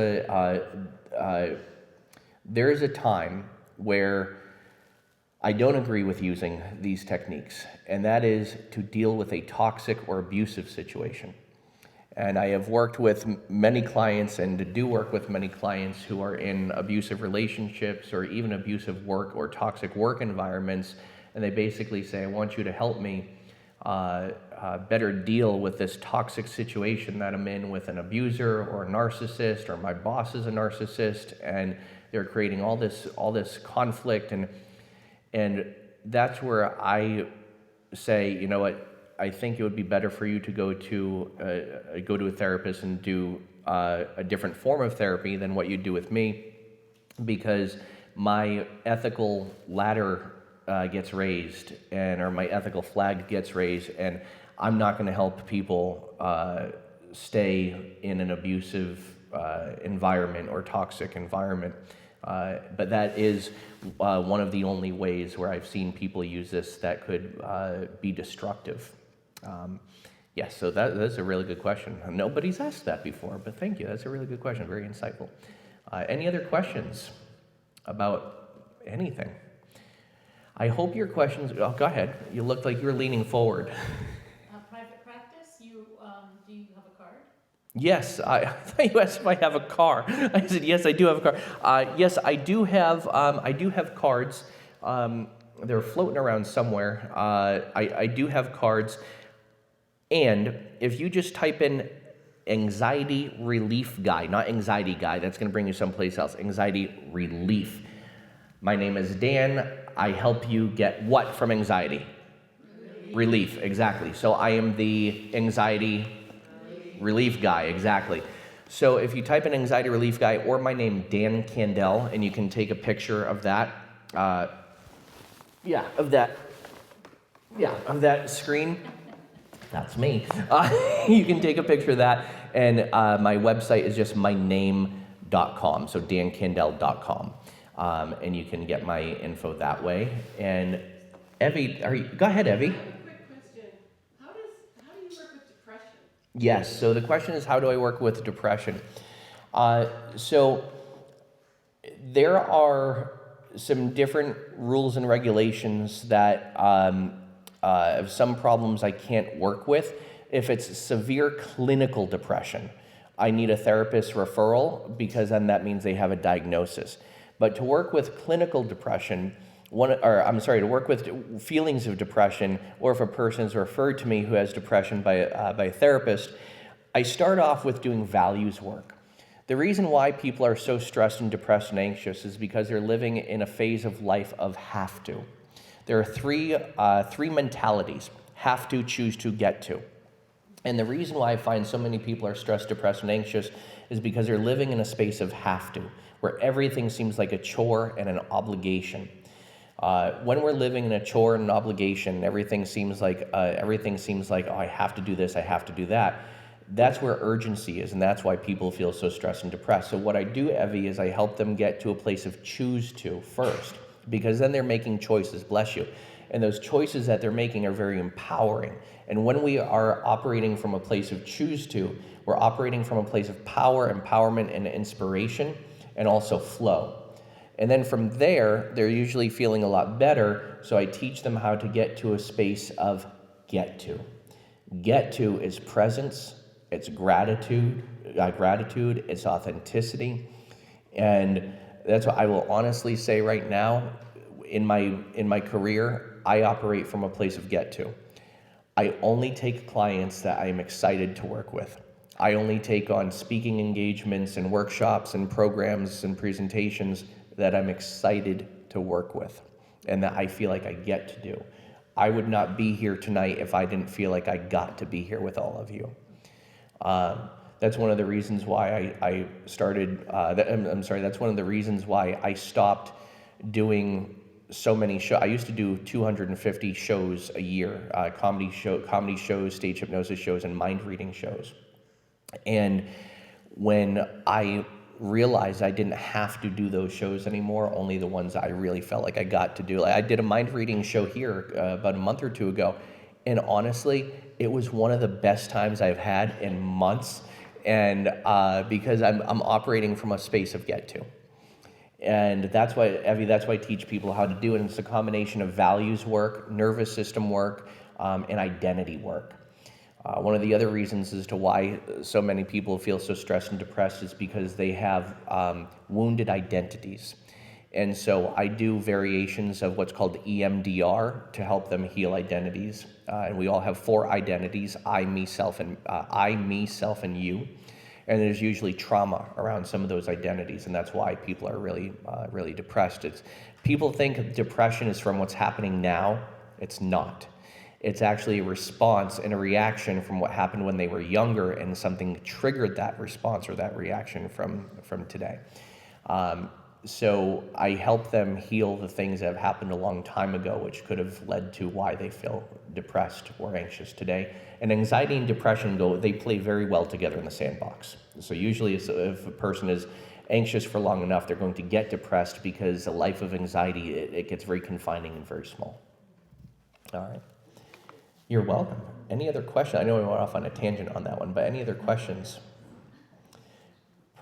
a time where I don't agree with using these techniques, and that is to deal with a toxic or abusive situation. And I have worked with many clients and do work with many clients who are in abusive relationships or even abusive work or toxic work environments, and they basically say, I want you to help me better deal with this toxic situation that I'm in with an abuser or a narcissist, or my boss is a narcissist, and they're creating all this conflict, and that's where I say, you know what, I think it would be better for you to go to a therapist and do a different form of therapy than what you do with me, because my ethical ladder gets raised, or my ethical flag gets raised, and I'm not going to help people stay in an abusive environment or toxic environment. But that is one of the only ways where I've seen people use this that could be destructive. Yes, so that's a really good question. Nobody's asked that before, but thank you. That's a really good question, very insightful. Any other questions about anything? I hope your questions, oh, go ahead. You looked like you were leaning forward. Private practice, do you have a card? Yes, I thought you asked if I have a car. I said, yes, I do have a car. Yes, I do have cards. They're floating around somewhere. I do have cards. And if you just type in anxiety relief guy, not anxiety guy, that's going to bring you someplace else, anxiety relief. My name is Dan. I help you get what from anxiety? Relief, exactly. So I am the anxiety relief guy, exactly. So if you type in anxiety relief guy or my name, Dan Candell, and you can take a picture of that, of that screen. That's me. You can take a picture of that, and my website is just myname.com, so dancandell.com, and you can get my info that way. And Evie, go ahead, Evie. I have a quick question. How do you work with depression? Yes, so the question is, how do I work with depression? So there are some different rules and regulations that some problems I can't work with. If it's severe clinical depression, I need a therapist referral, because then that means they have a diagnosis. But to work with clinical depression, to work with feelings of depression, or if a person is referred to me who has depression by a therapist, I start off with doing values work. The reason why people are so stressed and depressed and anxious is because they're living in a phase of life of have to. There are three mentalities: have to, choose to, get to. And the reason why I find so many people are stressed, depressed, and anxious is because they're living in a space of have to, where everything seems like a chore and an obligation. When we're living in a chore and an obligation, everything seems like, oh, I have to do this, I have to do that. That's where urgency is, and that's why people feel so stressed and depressed. So what I do, Evie, is I help them get to a place of choose to first, because then they're making choices, bless you. And those choices that they're making are very empowering. And when we are operating from a place of choose to, we're operating from a place of power, empowerment, and inspiration, and also flow. And then from there, they're usually feeling a lot better, so I teach them how to get to a space of get to. Get to is presence, it's gratitude, it's authenticity, and that's what I will honestly say right now. In my career, I operate from a place of get to. I only take clients that I am excited to work with. I only take on speaking engagements and workshops and programs and presentations that I'm excited to work with and that I feel like I get to do. I would not be here tonight if I didn't feel like I got to be here with all of you. That's one of the reasons why I started, that's one of the reasons why I stopped doing so many shows. I used to do 250 shows a year, comedy shows, stage hypnosis shows, and mind reading shows. And when I realized I didn't have to do those shows anymore, only the ones I really felt like I got to do. Like I did a mind reading show here about a month or two ago, and honestly, it was one of the best times I've had in months, and because I'm operating from a space of get to. And that's why, Evie, that's why I teach people how to do it. And it's a combination of values work, nervous system work, and identity work. One of the other reasons as to why so many people feel so stressed and depressed is because they have wounded identities. And so I do variations of what's called EMDR to help them heal identities. And we all have 4 identities: I, me, self, and you. And there's usually trauma around some of those identities, and that's why people are really depressed. People think depression is from what's happening now. It's not. It's actually a response and a reaction from what happened when they were younger, and something triggered that response or that reaction from today. So I help them heal the things that have happened a long time ago, which could have led to why they feel depressed or anxious today. And anxiety and depression they play very well together in the sandbox. So usually if a person is anxious for long enough, they're going to get depressed because a life of anxiety, it gets very confining and very small. All right. You're welcome. Any other questions? I know we went off on a tangent on that one, but any other questions?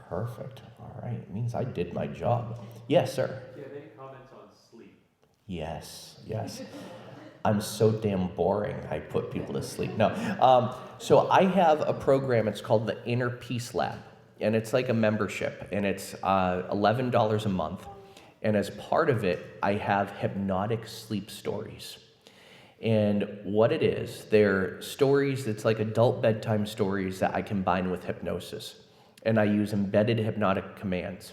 Perfect. All right. It means I did my job. Yes, sir. Do you have any comments on sleep? Yes. I'm so damn boring, I put people to sleep. No. So I have a program, it's called the Inner Peace Lab. And it's like a membership. And it's $11 a month. And as part of it, I have hypnotic sleep stories. And what it is, they're stories, it's like adult bedtime stories that I combine with hypnosis. And I use embedded hypnotic commands.